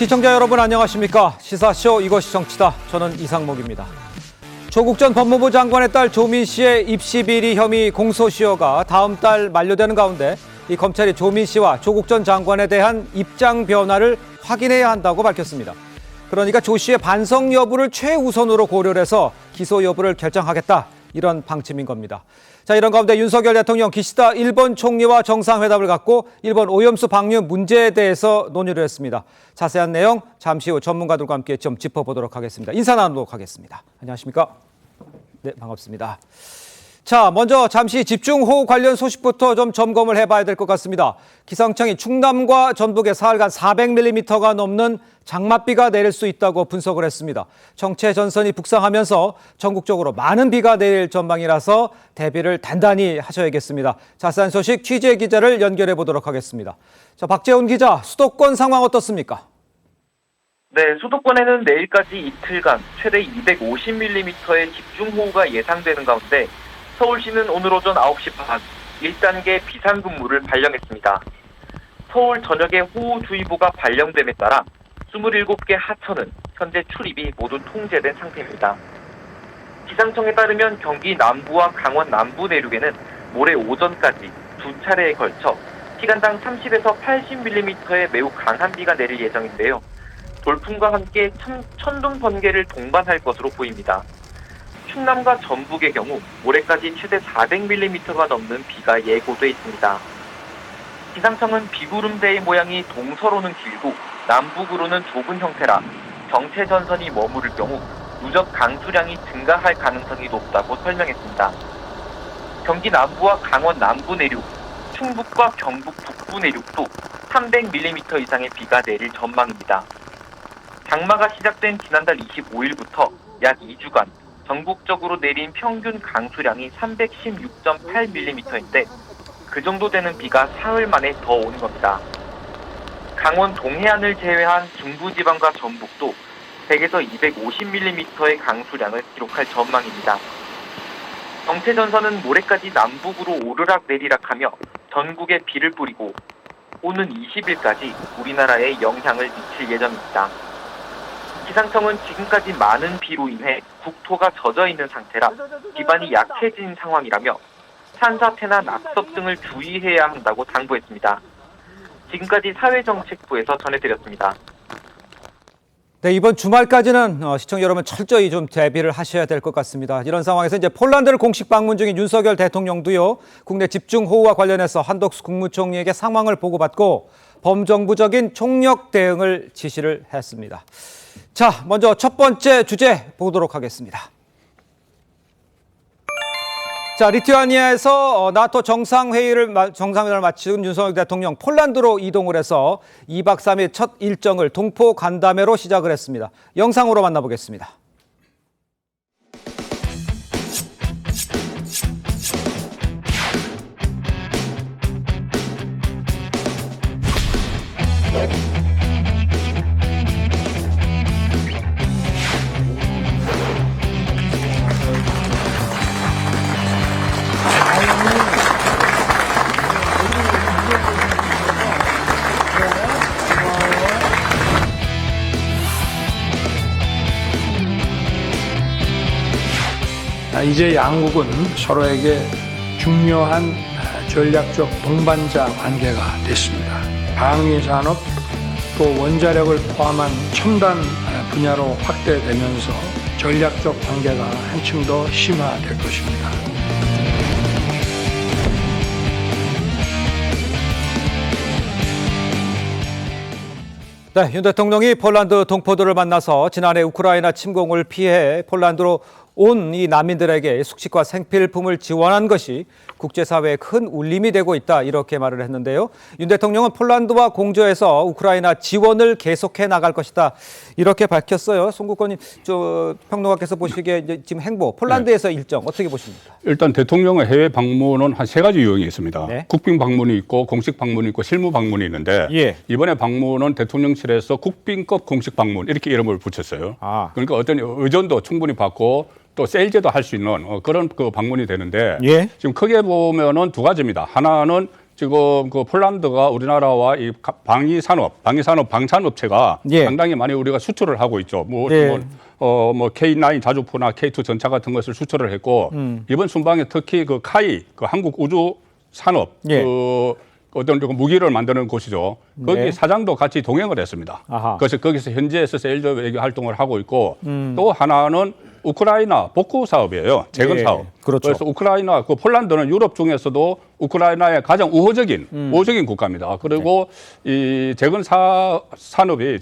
시청자 여러분 안녕하십니까? 시사쇼 이것이 정치다. 저는 이상목입니다. 조국 전 법무부 장관의 딸 조민 씨의 입시 비리 혐의 공소시효가 다음 달 만료되는 가운데 이 검찰이 조민 씨와 조국 전 장관에 대한 입장 변화를 확인해야 한다고 밝혔습니다. 그러니까 조 씨의 반성 여부를 최우선으로 고려를 해서 기소 여부를 결정하겠다. 이런 방침인 겁니다. 자, 이런 가운데 윤석열 대통령 기시다 일본 총리와 정상회담을 갖고 일본 오염수 방류 문제에 대해서 논의를 했습니다. 자세한 내용 잠시 후 전문가들과 함께 좀 짚어보도록 하겠습니다. 인사 나누도록 하겠습니다. 안녕하십니까? 네, 반갑습니다. 자, 먼저 잠시 집중호우 관련 소식부터 좀 점검을 해봐야 될 것 같습니다. 기상청이 충남과 전북에 사흘간 400mm가 넘는 장맛비가 내릴 수 있다고 분석을 했습니다. 정체 전선이 북상하면서 전국적으로 많은 비가 내릴 전망이라서 대비를 단단히 하셔야겠습니다. 자세한 소식 취재 기자를 연결해 보도록 하겠습니다. 자, 박재훈 기자, 수도권 상황 어떻습니까? 네, 수도권에는 내일까지 이틀간 최대 250mm의 집중호우가 예상되는 가운데 서울시는 오늘 오전 9시 반 1단계 비상근무를 발령했습니다. 서울 전역에 호우주의보가 발령됨에 따라 27개 하천은 현재 출입이 모두 통제된 상태입니다. 기상청에 따르면 경기 남부와 강원 남부 내륙에는 모레 오전까지 두 차례에 걸쳐 시간당 30에서 80mm의 매우 강한 비가 내릴 예정인데요. 돌풍과 함께 천둥 번개를 동반할 것으로 보입니다. 충남과 전북의 경우 모레까지 최대 400mm가 넘는 비가 예고돼 있습니다. 기상청은 비구름대의 모양이 동서로는 길고 남북으로는 좁은 형태라 정체 전선이 머무를 경우 누적 강수량이 증가할 가능성이 높다고 설명했습니다. 경기 남부와 강원 남부 내륙, 충북과 경북 북부 내륙도 300mm 이상의 비가 내릴 전망입니다. 장마가 시작된 지난달 25일부터 약 2주간 전국적으로 내린 평균 강수량이 316.8mm인데 그 정도 되는 비가 사흘 만에 더 오는 겁니다. 강원 동해안을 제외한 중부지방과 전북도 100에서 250mm의 강수량을 기록할 전망입니다. 정체 전선은 모레까지 남북으로 오르락 내리락하며 전국에 비를 뿌리고 오는 20일까지 우리나라에 영향을 미칠 예정입니다. 기상청은 지금까지 많은 비로 인해 국토가 젖어 있는 상태라 기반이 약해진 상황이라며 산사태나 낙석 등을 주의해야 한다고 당부했습니다. 지금까지 사회정책부에서 전해드렸습니다. 네, 이번 주말까지는 시청자 여러분 철저히 좀 대비를 하셔야 될 것 같습니다. 이런 상황에서 이제 폴란드를 공식 방문 중인 윤석열 대통령도요, 국내 집중호우와 관련해서 한덕수 국무총리에게 상황을 보고받고 범정부적인 총력 대응을 지시를 했습니다. 자, 먼저 첫 번째 주제 보도록 하겠습니다. 자, 리투아니아에서 나토 정상회의를 마친 윤석열 대통령 폴란드로 이동을 해서 2박 3일 첫 일정을 동포 간담회로 시작을 했습니다. 영상으로 만나보겠습니다. 이제 양국은 서로에게 중요한 전략적 동반자 관계가 됐습니다. 방위산업 또 원자력을 포함한 첨단 분야로 확대되면서 전략적 관계가 한층 더 심화될 것입니다. 네, 윤 대통령이 폴란드 동포들을 만나서 지난해 우크라이나 침공을 피해 폴란드로 온 이 난민들에게 숙식과 생필품을 지원한 것이 국제사회에 큰 울림이 되고 있다, 이렇게 말을 했는데요. 윤 대통령은 폴란드와 공조해서 우크라이나 지원을 계속해 나갈 것이다, 이렇게 밝혔어요. 송 국장님, 평론가께서 보시기에 이제 지금 행보, 폴란드에서 일정 어떻게 보십니까? 일단 대통령의 해외 방문은 한 3가지 유형이 있습니다. 네. 국빈 방문이 있고 공식 방문이 있고 실무 방문이 있는데 예. 이번에 방문은 대통령실에서 국빈급 공식 방문 이렇게 이름을 붙였어요. 그러니까 어떤 의전도 충분히 받고 또 세일즈도 할 수 있는 그런 그 방문이 되는데 예. 지금 크게 보면은 2가지입니다. 하나는 지금 그 폴란드가 우리나라와 이 방산업체가 예. 상당히 많이 우리가 수출을 하고 있죠. 예. 뭐 K9 자주포나 K2 전차 같은 것을 수출을 했고 이번 순방에 특히 그 카이 그 한국 우주 산업 예. 그 어떤 무기를 만드는 곳이죠. 거기 네. 사장도 같이 동행을 했습니다. 아하. 그래서 거기서 현지에서 세일즈 외교 활동을 하고 있고 또 하나는 우크라이나 복구 사업이에요. 재건 예, 사업. 그렇죠. 그래서 우크라이나, 그 폴란드는 유럽 중에서도 우크라이나의 가장 우호적인 국가입니다. 그리고 이 재건 사업이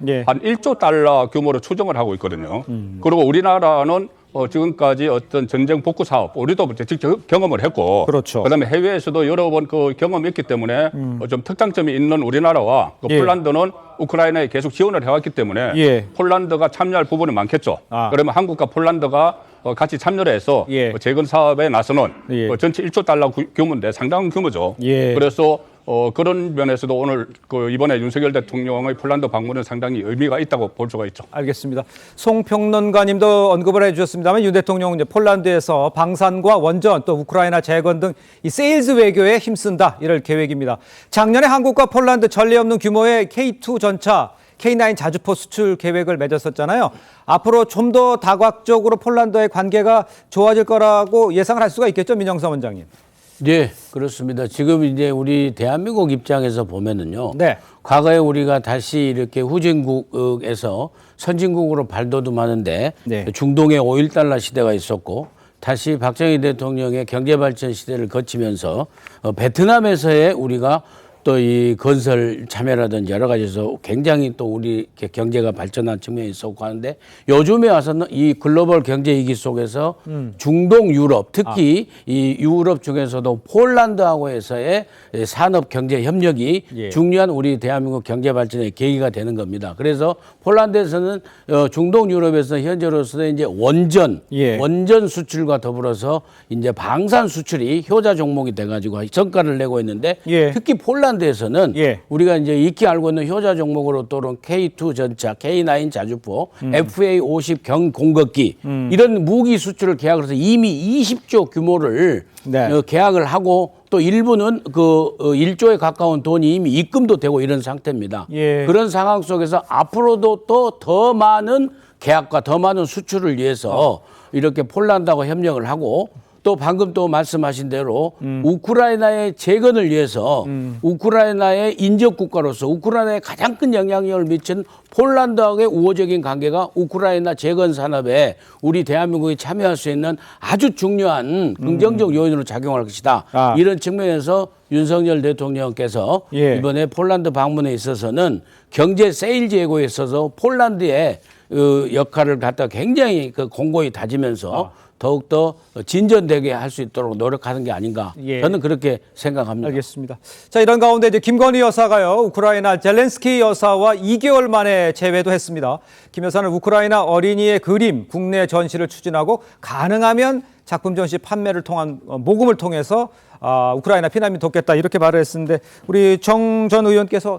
예. 한 1조 달러 규모로 추정을 하고 있거든요. 그리고 우리나라는 지금까지 어떤 전쟁 복구 사업, 우리도 직접 경험을 했고, 그렇죠. 그다음에 해외에서도 여러 번 그 경험이 있기 때문에 좀 특장점이 있는 우리나라와 그 예. 폴란드는 우크라이나에 계속 지원을 해왔기 때문에 예. 폴란드가 참여할 부분이 많겠죠. 아. 그러면 한국과 폴란드가 같이 참여를 해서 예. 재건 사업에 나서는 예. 전체 1조 달러 규모인데 상당한 규모죠. 예. 그래서 그런 면에서도 오늘 그 이번에 윤석열 대통령의 폴란드 방문은 상당히 의미가 있다고 볼 수가 있죠. 알겠습니다. 송 평론가님도 언급을 해주셨습니다만 윤 대통령은 이제 폴란드에서 방산과 원전 또 우크라이나 재건 등 이 세일즈 외교에 힘쓴다 이럴 계획입니다. 작년에 한국과 폴란드 전례 없는 규모의 K2 전차, K9 자주포 수출 계획을 맺었었잖아요. 앞으로 좀 더 다각적으로 폴란드와의 관계가 좋아질 거라고 예상을 할 수가 있겠죠, 민영삼 원장님. 네, 그렇습니다. 지금 이제 우리 대한민국 입장에서 보면은요. 네. 과거에 우리가 다시 이렇게 후진국에서 선진국으로 발돋움하는데 네. 중동의 5.1달러 시대가 있었고 다시 박정희 대통령의 경제발전 시대를 거치면서 베트남에서의 우리가 또 이 건설 참여라든지 여러 가지에서 굉장히 또 우리 경제가 발전한 측면이 있었고 하는데 요즘에 와서는 이 글로벌 경제 위기 속에서 중동 유럽 특히 이 유럽 중에서도 폴란드하고에서의 산업 경제 협력이 예. 중요한 우리 대한민국 경제 발전의 계기가 되는 겁니다. 그래서 폴란드에서는 중동 유럽에서 현재로서는 이제 원전 수출과 더불어서 이제 방산 수출이 효자 종목이 돼가지고 성과를 내고 있는데 예. 특히 폴란드에서는 예. 우리가 이제 익히 알고 있는 효자 종목으로 또는 K2 전차, K9 자주포, FA50 경공격기 이런 무기 수출을 계약을 해서 이미 20조 규모를 네. 계약을 하고 또 일부는 그 1조에 가까운 돈이 이미 입금도 되고 이런 상태입니다. 예. 그런 상황 속에서 앞으로도 또 더 많은 계약과 더 많은 수출을 위해서 이렇게 폴란드하고 협력을 하고 또 방금 또 말씀하신 대로 우크라이나의 재건을 위해서 우크라이나의 인접 국가로서 우크라이나에 가장 큰 영향력을 미친 폴란드하고의 우호적인 관계가 우크라이나 재건 산업에 우리 대한민국이 참여할 수 있는 아주 중요한 긍정적 요인으로 작용할 것이다. 아. 이런 측면에서 윤석열 대통령께서 예. 이번에 폴란드 방문에 있어서는 경제 세일즈 외교에 있어서 폴란드의 역할을 갖다 굉장히 공고히 다지면서 더욱더 진전되게 할 수 있도록 노력하는 게 아닌가. 예. 저는 그렇게 생각합니다. 알겠습니다. 자, 이런 가운데 이제 김건희 여사가요, 우크라이나 젤렌스키 여사와 2개월 만에 재회도 했습니다. 김 여사는 우크라이나 어린이의 그림 국내 전시를 추진하고 가능하면 작품 전시 판매를 통한 모금을 통해서 우크라이나 피난민 돕겠다 이렇게 말을 했는데 우리 정 전 의원께서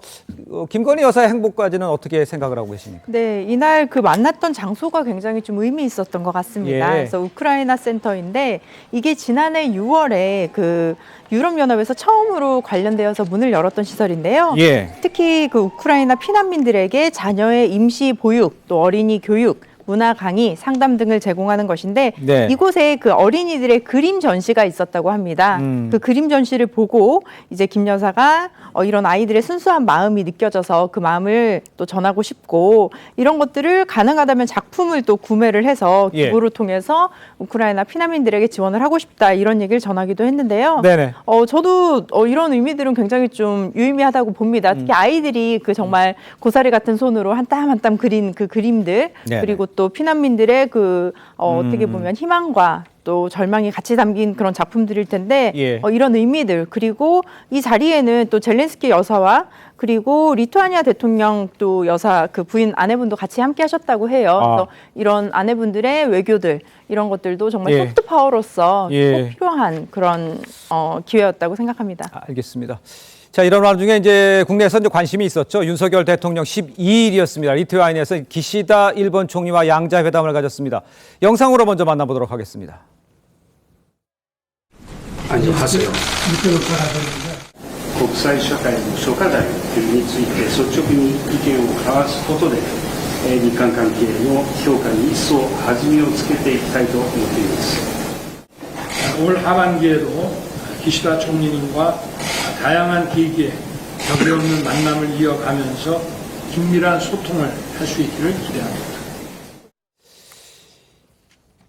김건희 여사의 행보까지는 어떻게 생각을 하고 계십니까? 네, 이날 그 만났던 장소가 굉장히 좀 의미 있었던 것 같습니다. 예. 그래서 우크라이나 센터인데 이게 지난해 6월에 그 유럽연합에서 처음으로 관련되어서 문을 열었던 시설인데요. 예. 특히 그 우크라이나 피난민들에게 자녀의 임시 보육, 또 어린이 교육, 문화 강의, 상담 등을 제공하는 것인데 네. 이곳에 그 어린이들의 그림 전시가 있었다고 합니다. 그 그림 전시를 보고 이제 김 여사가 이런 아이들의 순수한 마음이 느껴져서 그 마음을 또 전하고 싶고 이런 것들을 가능하다면 작품을 또 구매를 해서 예. 기부를 통해서 우크라이나 피난민들에게 지원을 하고 싶다 이런 얘기를 전하기도 했는데요. 네네. 저도 이런 의미들은 굉장히 좀 유의미하다고 봅니다. 특히 아이들이 그 정말 고사리 같은 손으로 한 땀 한 땀 그린 그 그림들 네네. 그리고 또 피난민들의 그 어떻게 보면 희망과 또 절망이 같이 담긴 그런 작품들일 텐데 예. 이런 의미들 그리고 이 자리에는 또 젤렌스키 여사와 그리고 리투아니아 대통령 또 여사 그 부인 아내분도 같이 함께 하셨다고 해요. 그래서 이런 아내분들의 외교들 이런 것들도 정말 예. 소프트 파워로서 예. 꼭 필요한 그런 기회였다고 생각합니다. 알겠습니다. 자, 이런 와중에 이제 국내에서 이제 관심이 있었죠. 윤석열 대통령 12일이었습니다. 리투아니아에서 기시다 일본 총리와 양자 회담을 가졌습니다. 영상으로 먼저 만나보도록 하겠습니다. 안녕하세요. 国際社会の諸課題について率直に意見を交わすことで、日韓関係の評価に一層弾みをつけていきたいと思っています。 올 하반기에도 기시다 총리님과 다양한 계기에 벽이 없는 만남을 이어가면서 긴밀한 소통을 할 수 있기를 기대합니다.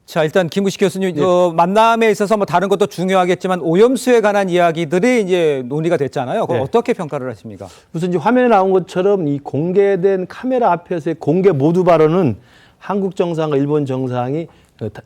자, 일단 김구식 교수님, 만남에 있어서 뭐 다른 것도 중요하겠지만 오염수에 관한 이야기들이 이제 논의가 됐잖아요. 그걸 어떻게 평가를 하십니까? 우선 이제 화면에 나온 것처럼 이 공개된 카메라 앞에서의 공개 모두 발언은 한국 정상과 일본 정상이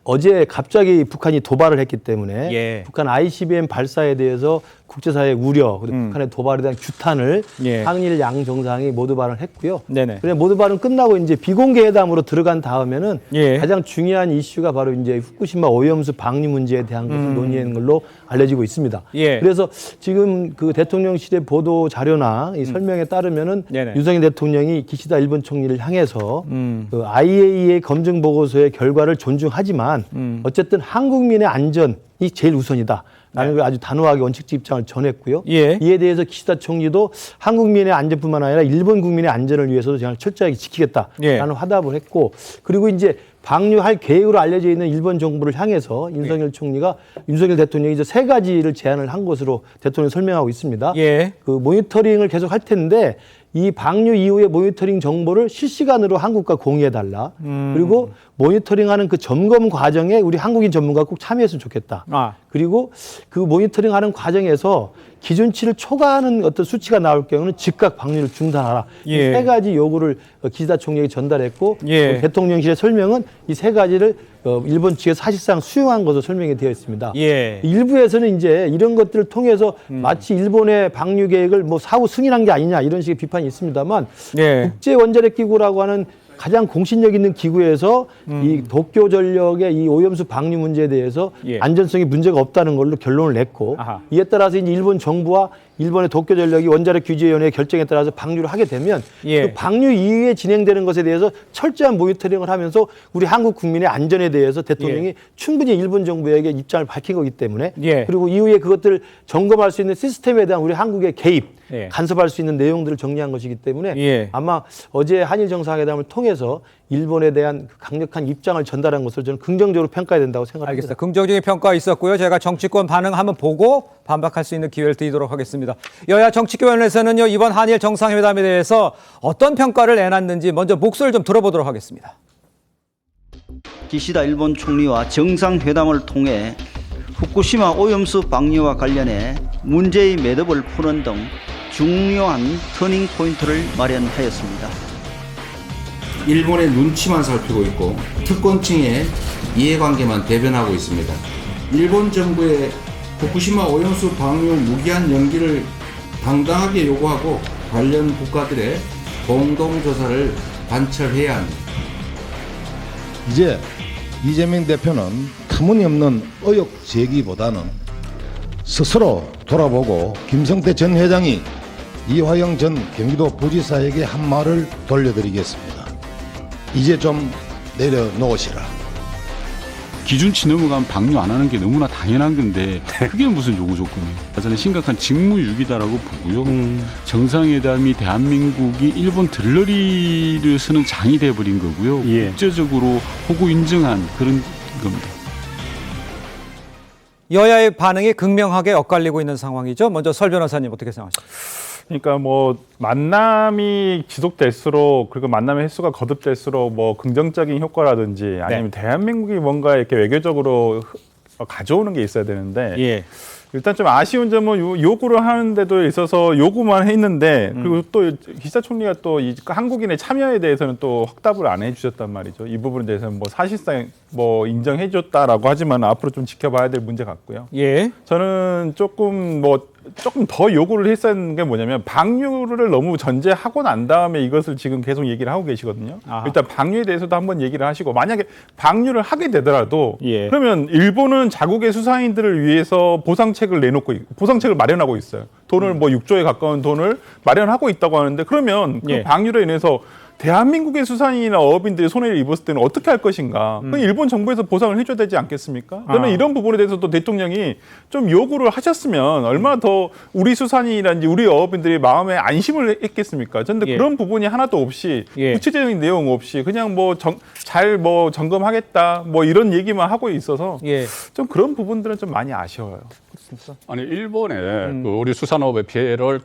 어제 갑자기 북한이 도발을 했기 때문에 북한 ICBM 발사에 대해서 국제사회의 우려, 그리고 북한의 도발에 대한 규탄을 한일 양 정상이 모두 발언했고요. 그래 모두 발언 끝나고 이제 비공개 회담으로 들어간 다음에는 가장 중요한 이슈가 바로 이제 후쿠시마 오염수 방류 문제에 대한 것을 논의하는 걸로 알려지고 있습니다. 그래서 지금 그 대통령실의 보도 자료나 이 설명에 따르면은 윤석열 대통령이 기시다 일본 총리를 향해서 그 IAEA 검증 보고서의 결과를 존중하지만 어쨌든 한국민의 안전이 제일 우선이다. 라는 걸 아주 단호하게 원칙적 입장을 전했고요. 이에 대해서 기시다 총리도 한국민의 안전뿐만 아니라 일본 국민의 안전을 위해서도 정말 철저하게 지키겠다라는 화답을 했고, 그리고 이제 방류할 계획으로 알려져 있는 일본 정부를 향해서 윤석열 대통령이 이제 3가지를 제안을 한 것으로 대통령이 설명하고 있습니다. 그 모니터링을 계속 할 텐데 이 방류 이후의 모니터링 정보를 실시간으로 한국과 공유해달라. 그리고 모니터링하는 그 점검 과정에 우리 한국인 전문가가 꼭 참여했으면 좋겠다. 그리고 그 모니터링하는 과정에서 기준치를 초과하는 어떤 수치가 나올 경우는 즉각 방류를 중단하라. 이 3가지 요구를 기시다 총리에게 전달했고 대통령실의 설명은 이 3가지를 일본 측에 사실상 수용한 것으로 설명이 되어 있습니다. 일부에서는 이제 이런 것들을 통해서 마치 일본의 방류 계획을 뭐 사후 승인한 게 아니냐 이런 식의 비판이 있습니다만 국제 원자력 기구라고 하는 가장 공신력 있는 기구에서 이 도쿄전력의 이 오염수 방류 문제에 대해서 안전성이 문제가 없다는 걸로 결론을 냈고 이에 따라서 이제 일본 정부와 일본의 도쿄전력이 원자력 규제위원회의 결정에 따라서 방류를 하게 되면 그 방류 이후에 진행되는 것에 대해서 철저한 모니터링을 하면서 우리 한국 국민의 안전에 대해서 대통령이 충분히 일본 정부에게 입장을 밝힌 거기 때문에 그리고 이후에 그것들을 점검할 수 있는 시스템에 대한 우리 한국의 개입, 간섭할 수 있는 내용들을 정리한 것이기 때문에 아마 어제 한일 정상회담을 통해서 일본에 대한 강력한 입장을 전달한 것을 저는 긍정적으로 평가해야 된다고 생각합니다. 알겠습니다. 긍정적인 평가 있었고요. 제가 정치권 반응 한번 보고 반박할 수 있는 기회를 드리도록 하겠습니다. 여야 정치권에서는요, 이번 한일 정상회담에 대해서 어떤 평가를 내놨는지 먼저 목소리를 좀 들어보도록 하겠습니다. 기시다 일본 총리와 정상회담을 통해 후쿠시마 오염수 방류와 관련해 문제의 매듭을 푸는 등 중요한 터닝 포인트를 마련하였습니다. 일본의 눈치만 살피고 있고 특권층의 이해관계만 대변하고 있습니다. 일본 정부의 후쿠시마 오염수 방류 무기한 연기를 당당하게 요구하고 관련 국가들의 공동조사를 관철해야 합니다. 이제 이재명 대표는 터무니없는 의혹 제기보다는 스스로 돌아보고 김성태 전 회장이 이화영 전 경기도 부지사에게 한 말을 돌려드리겠습니다. 이제 좀 내려놓으시라. 기준치 넘어가면 방류 안 하는 게 너무나 당연한 건데 그게 무슨 요구 조건이에요. 저는 심각한 직무유기다라고 보고요. 정상회담이 대한민국이 일본 들러리를 쓰는 장이 돼버린 거고요. 국제적으로 호구 인정한 그런 겁니다. 여야의 반응이 극명하게 엇갈리고 있는 상황이죠. 먼저 설 변호사님 어떻게 생각하십니까? 그러니까 뭐 만남이 지속될수록, 그리고 만남의 횟수가 거듭될수록 뭐 긍정적인 효과라든지 아니면 대한민국이 뭔가 이렇게 외교적으로 가져오는 게 있어야 되는데 일단 좀 아쉬운 점은 요구를 하는 데도 있어서 요구만 했는데 그리고 또 기시다 총리가 또 이 한국인의 참여에 대해서는 또 확답을 안 해주셨단 말이죠. 이 부분에 대해서는 뭐 사실상 뭐 인정해줬다라고 하지만 앞으로 좀 지켜봐야 될 문제 같고요. 저는 조금 더 요구를 했어야 하는 게 뭐냐면 방류를 너무 전제하고 난 다음에 이것을 지금 계속 얘기를 하고 계시거든요. 일단 방류에 대해서도 한번 얘기를 하시고, 만약에 방류를 하게 되더라도 그러면 일본은 자국의 수사인들을 위해서 보상책을 마련하고 있어요. 돈을 뭐 6조에 가까운 돈을 마련하고 있다고 하는데, 그러면 그 방류로 인해서 대한민국의 수산인이나 어업인들이 손해를 입었을 때는 어떻게 할 것인가? 그건 일본 정부에서 보상을 해줘야 되지 않겠습니까? 저는 이런 부분에 대해서도 대통령이 좀 요구를 하셨으면 얼마나 더 우리 수산인이라든지 우리 어업인들이 마음에 안심을 했겠습니까? 저는 그런 부분이 하나도 없이 구체적인 내용 없이 그냥 뭐 잘 점검하겠다 뭐 이런 얘기만 하고 있어서 좀 그런 부분들은 좀 많이 아쉬워요. 아니 일본에 그 우리 수산업의 피해를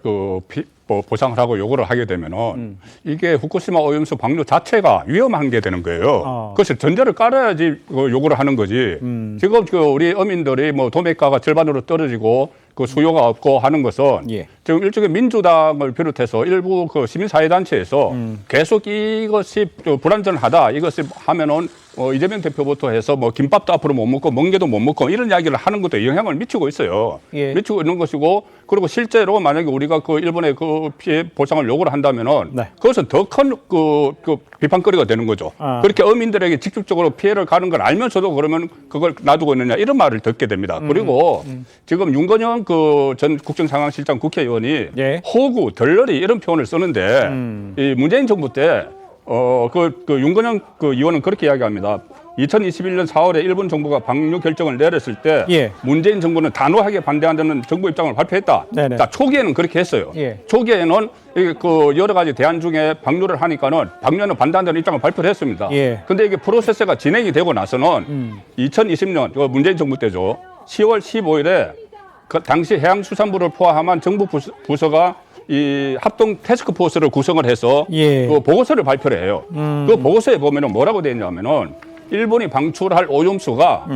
보상을 하고 요구를 하게 되면은 이게 후쿠시마 오염수 방류 자체가 위험한 게 되는 거예요. 그것을 전제를 깔아야지 요구를 하는 거지. 지금 우리 어민들이 뭐 도매가가 절반으로 떨어지고 그 수요가 없고 하는 것은 지금 일종의 민주당을 비롯해서 일부 그 시민사회단체에서 계속 이것이 불안전하다 이것을 하면은 이재명 대표부터 해서 뭐 김밥도 앞으로 못 먹고 멍게도 못 먹고 이런 이야기를 하는 것도 영향을 미치고 있어요. 미치고 있는 것이고 그리고 실제로 만약에 우리가 그 일본의 그 피해 보상을 요구를 한다면은 그것은 더 큰 그 비판거리가 되는 거죠. 그렇게 어민들에게 직접적으로 피해를 가는 걸 알면서도 그러면 그걸 놔두고 있느냐 이런 말을 듣게 됩니다. 그리고 지금 윤건영 그 전 국정상황실장 국회의원이 호구, 덜러리 이런 표현을 쓰는데 이 문재인 정부 때 그 윤건영 그 의원은 그렇게 이야기합니다. 2021년 4월에 일본 정부가 방류 결정을 내렸을 때 문재인 정부는 단호하게 반대한다는 정부 입장을 발표했다. 자, 초기에는 그렇게 했어요. 초기에는 그 여러 가지 대안 중에 방류를 하니까는 방류는 반대한다는 입장을 발표를 했습니다. 근데 이게 프로세스가 진행이 되고 나서는 2020년 문재인 정부 때죠. 10월 15일에 그 당시 해양수산부를 포함한 정부 부서가 이 합동 태스크포스를 구성을 해서 그 보고서를 발표를 해요. 그 보고서에 보면은 뭐라고 되어 있냐면은 일본이 방출할 오염수가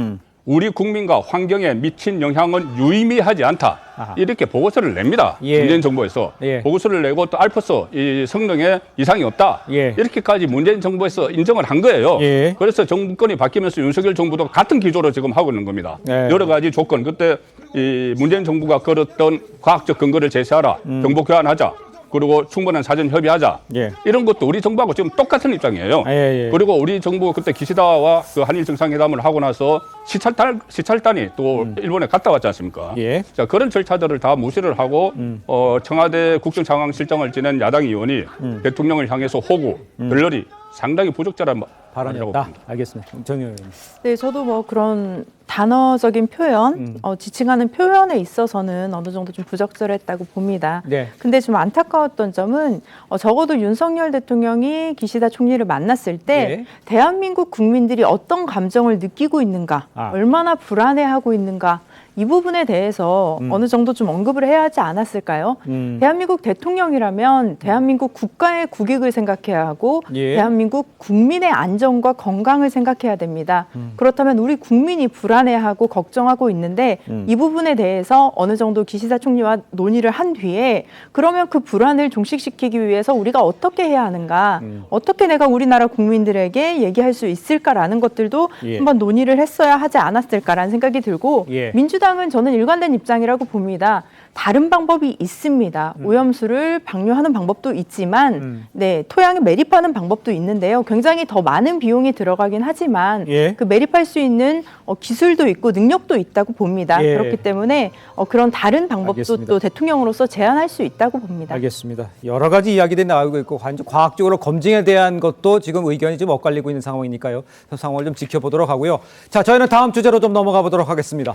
우리 국민과 환경에 미친 영향은 유의미하지 않다. 이렇게 보고서를 냅니다. 문재인 정부에서 보고서를 내고 또 알프스 이 성능에 이상이 없다. 이렇게까지 문재인 정부에서 인정을 한 거예요. 그래서 정권이 바뀌면서 윤석열 정부도 같은 기조로 지금 하고 있는 겁니다. 여러 가지 조건 그때 이 문재인 정부가 걸었던 과학적 근거를 제시하라. 정보 교환하자. 그리고 충분한 사전 협의하자. 이런 것도 우리 정부하고 지금 똑같은 입장이에요. 그리고 우리 정부 그때 기시다와 그 한일 정상회담을 하고 나서 시찰단이 또 일본에 갔다 왔지 않습니까? 자, 그런 절차들을 다 무시를 하고 청와대 국정상황실장을 지낸 야당 의원이 대통령을 향해서 호구, 덜러리 상당히 부적절한 발언이었다. 알겠습니다. 정의원 의원님. 네, 저도 뭐 그런 단어적인 표현, 지칭하는 표현에 있어서는 어느 정도 좀 부적절했다고 봅니다. 근데 좀 안타까웠던 점은 적어도 윤석열 대통령이 기시다 총리를 만났을 때 대한민국 국민들이 어떤 감정을 느끼고 있는가, 얼마나 불안해하고 있는가, 이 부분에 대해서 어느 정도 좀 언급을 해야 하지 않았을까요? 대한민국 대통령이라면 대한민국 국가의 국익을 생각해야 하고 대한민국 국민의 안전과 건강을 생각해야 됩니다. 그렇다면 우리 국민이 불안해하고 걱정하고 있는데 이 부분에 대해서 어느 정도 기시다 총리와 논의를 한 뒤에 그러면 그 불안을 종식시키기 위해서 우리가 어떻게 해야 하는가, 어떻게 내가 우리나라 국민들에게 얘기할 수 있을까라는 것들도 한번 논의를 했어야 하지 않았을까라는 생각이 들고 민주당은 저는 일관된 입장이라고 봅니다. 다른 방법이 있습니다. 오염수를 방류하는 방법도 있지만 토양에 매립하는 방법도 있는데요. 굉장히 더 많은 비용이 들어가긴 하지만 그 매립할 수 있는 기술도 있고 능력도 있다고 봅니다. 그렇기 때문에 그런 다른 방법도 또 대통령으로서 제안할 수 있다고 봅니다. 알겠습니다. 여러 가지 이야기들이 나오고 있고 과학적으로 검증에 대한 것도 지금 의견이 좀 엇갈리고 있는 상황이니까요. 그 상황을 좀 지켜보도록 하고요. 자, 저희는 다음 주제로 좀 넘어가 보도록 하겠습니다.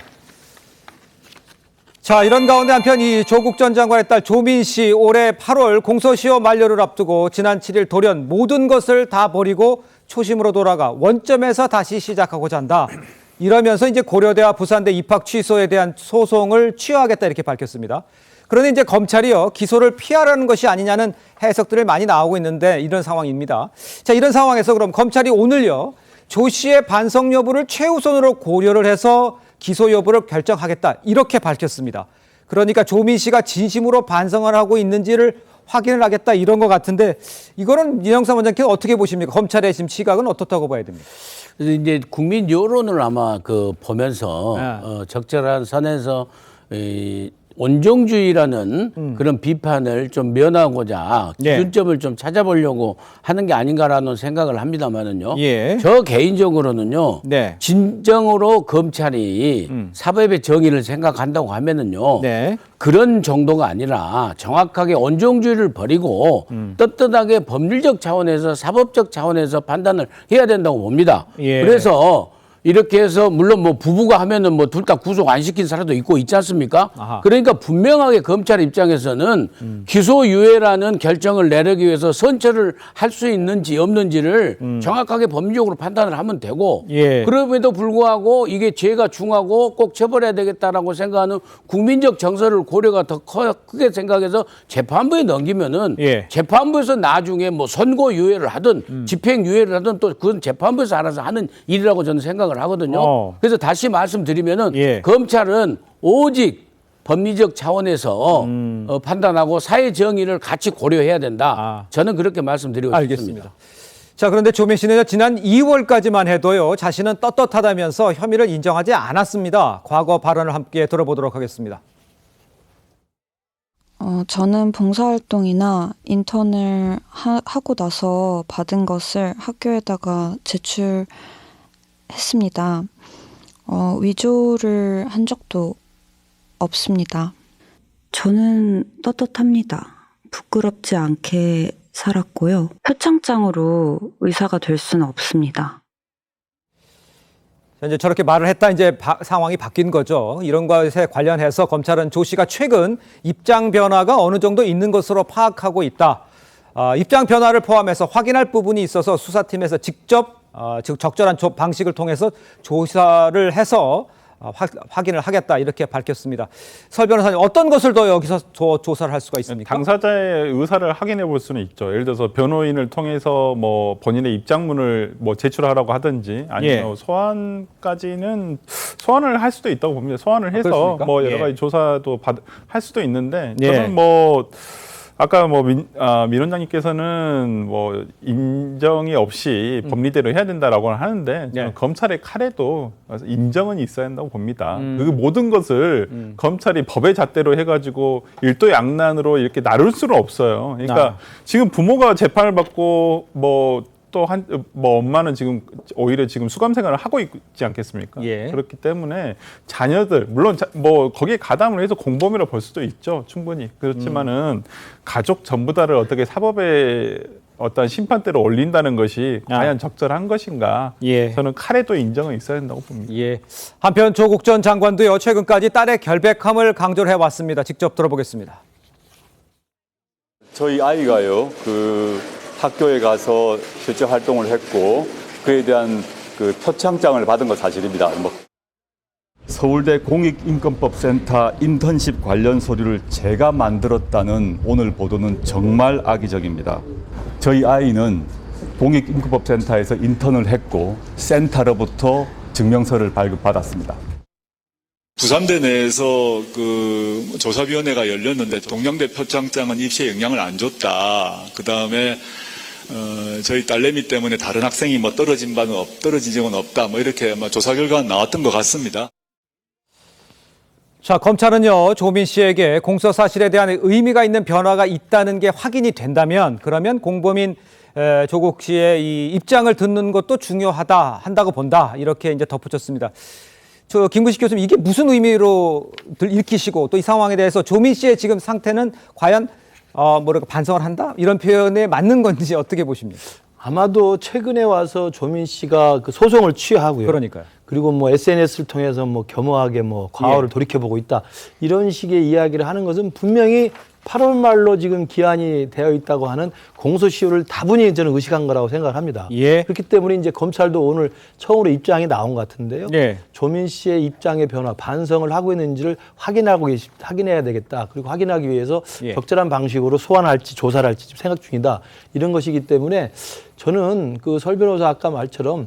자, 이런 가운데 한편 이 조국 전 장관의 딸 조민 씨 올해 8월 공소시효 만료를 앞두고 지난 7일 돌연 모든 것을 다 버리고 초심으로 돌아가 원점에서 다시 시작하고자 한다. 이러면서 이제 고려대와 부산대 입학 취소에 대한 소송을 취하하겠다 이렇게 밝혔습니다. 그런데 이제 검찰이요, 기소를 피하라는 것이 아니냐는 해석들이 많이 나오고 있는데 이런 상황입니다. 자, 이런 상황에서 그럼 검찰이 오늘요, 조 씨의 반성 여부를 최우선으로 고려를 해서 기소 여부를 결정하겠다 이렇게 밝혔습니다. 그러니까 조민 씨가 진심으로 반성을 하고 있는지를 확인을 하겠다 이런 것 같은데 이거는 이영삼 원장께서 어떻게 보십니까? 검찰의 지금 시각은 어떻다고 봐야 됩니까? 그래서 이제 국민 여론을 아마 보면서 적절한 선에서 온정주의라는 그런 비판을 좀 면하고자 기준점을 좀 찾아보려고 하는 게 아닌가라는 생각을 합니다만은요. 저 개인적으로는요. 진정으로 검찰이 사법의 정의를 생각한다고 하면은요. 그런 정도가 아니라 정확하게 온정주의를 버리고 떳떳하게 법률적 차원에서 사법적 차원에서 판단을 해야 된다고 봅니다. 그래서 이렇게 해서 물론 뭐 부부가 하면은 뭐 둘 다 구속 안 시킨 사람도 있고 있지 않습니까? 그러니까 분명하게 검찰 입장에서는 기소유예라는 결정을 내리기 위해서 선처를 할 수 있는지 없는지를 정확하게 법률적으로 판단을 하면 되고 그럼에도 불구하고 이게 죄가 중하고 꼭 처벌해야 되겠다라고 생각하는 국민적 정서를 고려가 더 크게 생각해서 재판부에 넘기면은 재판부에서 나중에 뭐 선고유예를 하든 집행유예를 하든 또 그건 재판부에서 알아서 하는 일이라고 저는 생각을 하거든요. 그래서 다시 말씀드리면은 검찰은 오직 법리적 차원에서 판단하고 사회 정의를 같이 고려해야 된다. 저는 그렇게 말씀드리고 싶습니다. 자, 그런데 조민 씨는 지난 2월까지만 해도요, 자신은 떳떳하다면서 혐의를 인정하지 않았습니다. 과거 발언을 함께 들어보도록 하겠습니다. 저는 봉사활동이나 인턴을 하고 나서 받은 것을 학교에다가 제출했습니다. 위조를 한 적도 없습니다. 저는 떳떳합니다. 부끄럽지 않게 살았고요. 표창장으로 의사가 될 수는 없습니다. 이제 저렇게 말을 했다 이제 상황이 바뀐 거죠. 이런 것에 관련해서 검찰은 조 씨가 최근 입장 변화가 어느 정도 있는 것으로 파악하고 있다. 입장 변화를 포함해서 확인할 부분이 있어서 수사팀에서 직접 즉 적절한 방식을 통해서 조사를 해서 확인을 하겠다 이렇게 밝혔습니다. 설 변호사님, 어떤 것을 더 여기서 조사를 할 수가 있습니까? 당사자의 의사를 확인해 볼 수는 있죠. 예를 들어서 변호인을 통해서 뭐 본인의 입장문을 뭐 제출하라고 하든지 아니면 소환까지는 소환을 할 수도 있다고 봅니다. 소환을 해서 그렇습니까? 뭐 여러 가지 조사도 할 수도 있는데 저는 뭐 아까 뭐 민 원장님께서는 뭐 인정이 없이 법리대로 해야 된다라고 하는데 저는 검찰의 칼에도 인정은 있어야 한다고 봅니다. 그 모든 것을 검찰이 법의 잣대로 해가지고 일도양난으로 이렇게 나눌 수는 없어요. 그러니까 지금 부모가 재판을 받고 또 엄마는 지금 오히려 지금 수감 생활을 하고 있지 않겠습니까? 그렇기 때문에 자녀들 물론 뭐 거기에 가담을 해서 공범이라 볼 수도 있죠, 충분히. 그렇지만은 가족 전부 다를 어떻게 사법의 어떤 심판대로 올린다는 것이 과연 적절한 것인가? 저는 칼에도 인정은 있어야 된다고 봅니다. 한편 조국 전 장관도요, 최근까지 딸의 결백함을 강조를 해왔습니다. 직접 들어보겠습니다. 저희 아이가요, 학교에 가서 실제 활동을 했고 그에 대한 표창장을 받은 건 사실입니다. 서울대 공익인권법센터 인턴십 관련 서류를 제가 만들었다는 오늘 보도는 정말 악의적입니다. 저희 아이는 공익인권법센터에서 인턴을 했고 센터로부터 증명서를 발급받았습니다. 부산대 내에서 조사위원회가 열렸는데 동양대 표창장은 입시에 영향을 안 줬다. 그 다음에 저희 딸내미 때문에 다른 학생이 떨어진 적은 없다. 이렇게 조사 결과가 나왔던 것 같습니다. 자, 검찰은요, 조민 씨에게 공소 사실에 대한 의미가 있는 변화가 있다는 게 확인이 된다면 그러면 공범인 조국 씨의 이 입장을 듣는 것도 한다고 본다. 이렇게 이제 덧붙였습니다. 김구식 교수님, 이게 무슨 의미로 읽히시고 또 이 상황에 대해서 조민 씨의 지금 상태는 과연 반성을 한다? 이런 표현에 맞는 건지 어떻게 보십니까? 아마도 최근에 와서 조민 씨가 소송을 취하고요. 그러니까요. 그리고 SNS를 통해서 겸허하게 과거를 돌이켜보고 있다. 이런 식의 이야기를 하는 것은 분명히 8월 말로 지금 기한이 되어 있다고 하는 공소시효를 다분히 저는 의식한 거라고 생각을 합니다. 그렇기 때문에 이제 검찰도 오늘 처음으로 입장이 나온 것 같은데요. 조민 씨의 입장의 변화, 반성을 하고 있는지를 확인해야 되겠다. 그리고 확인하기 위해서 적절한 방식으로 소환할지 조사를 할지 생각 중이다. 이런 것이기 때문에 저는 설 변호사 아까 말처럼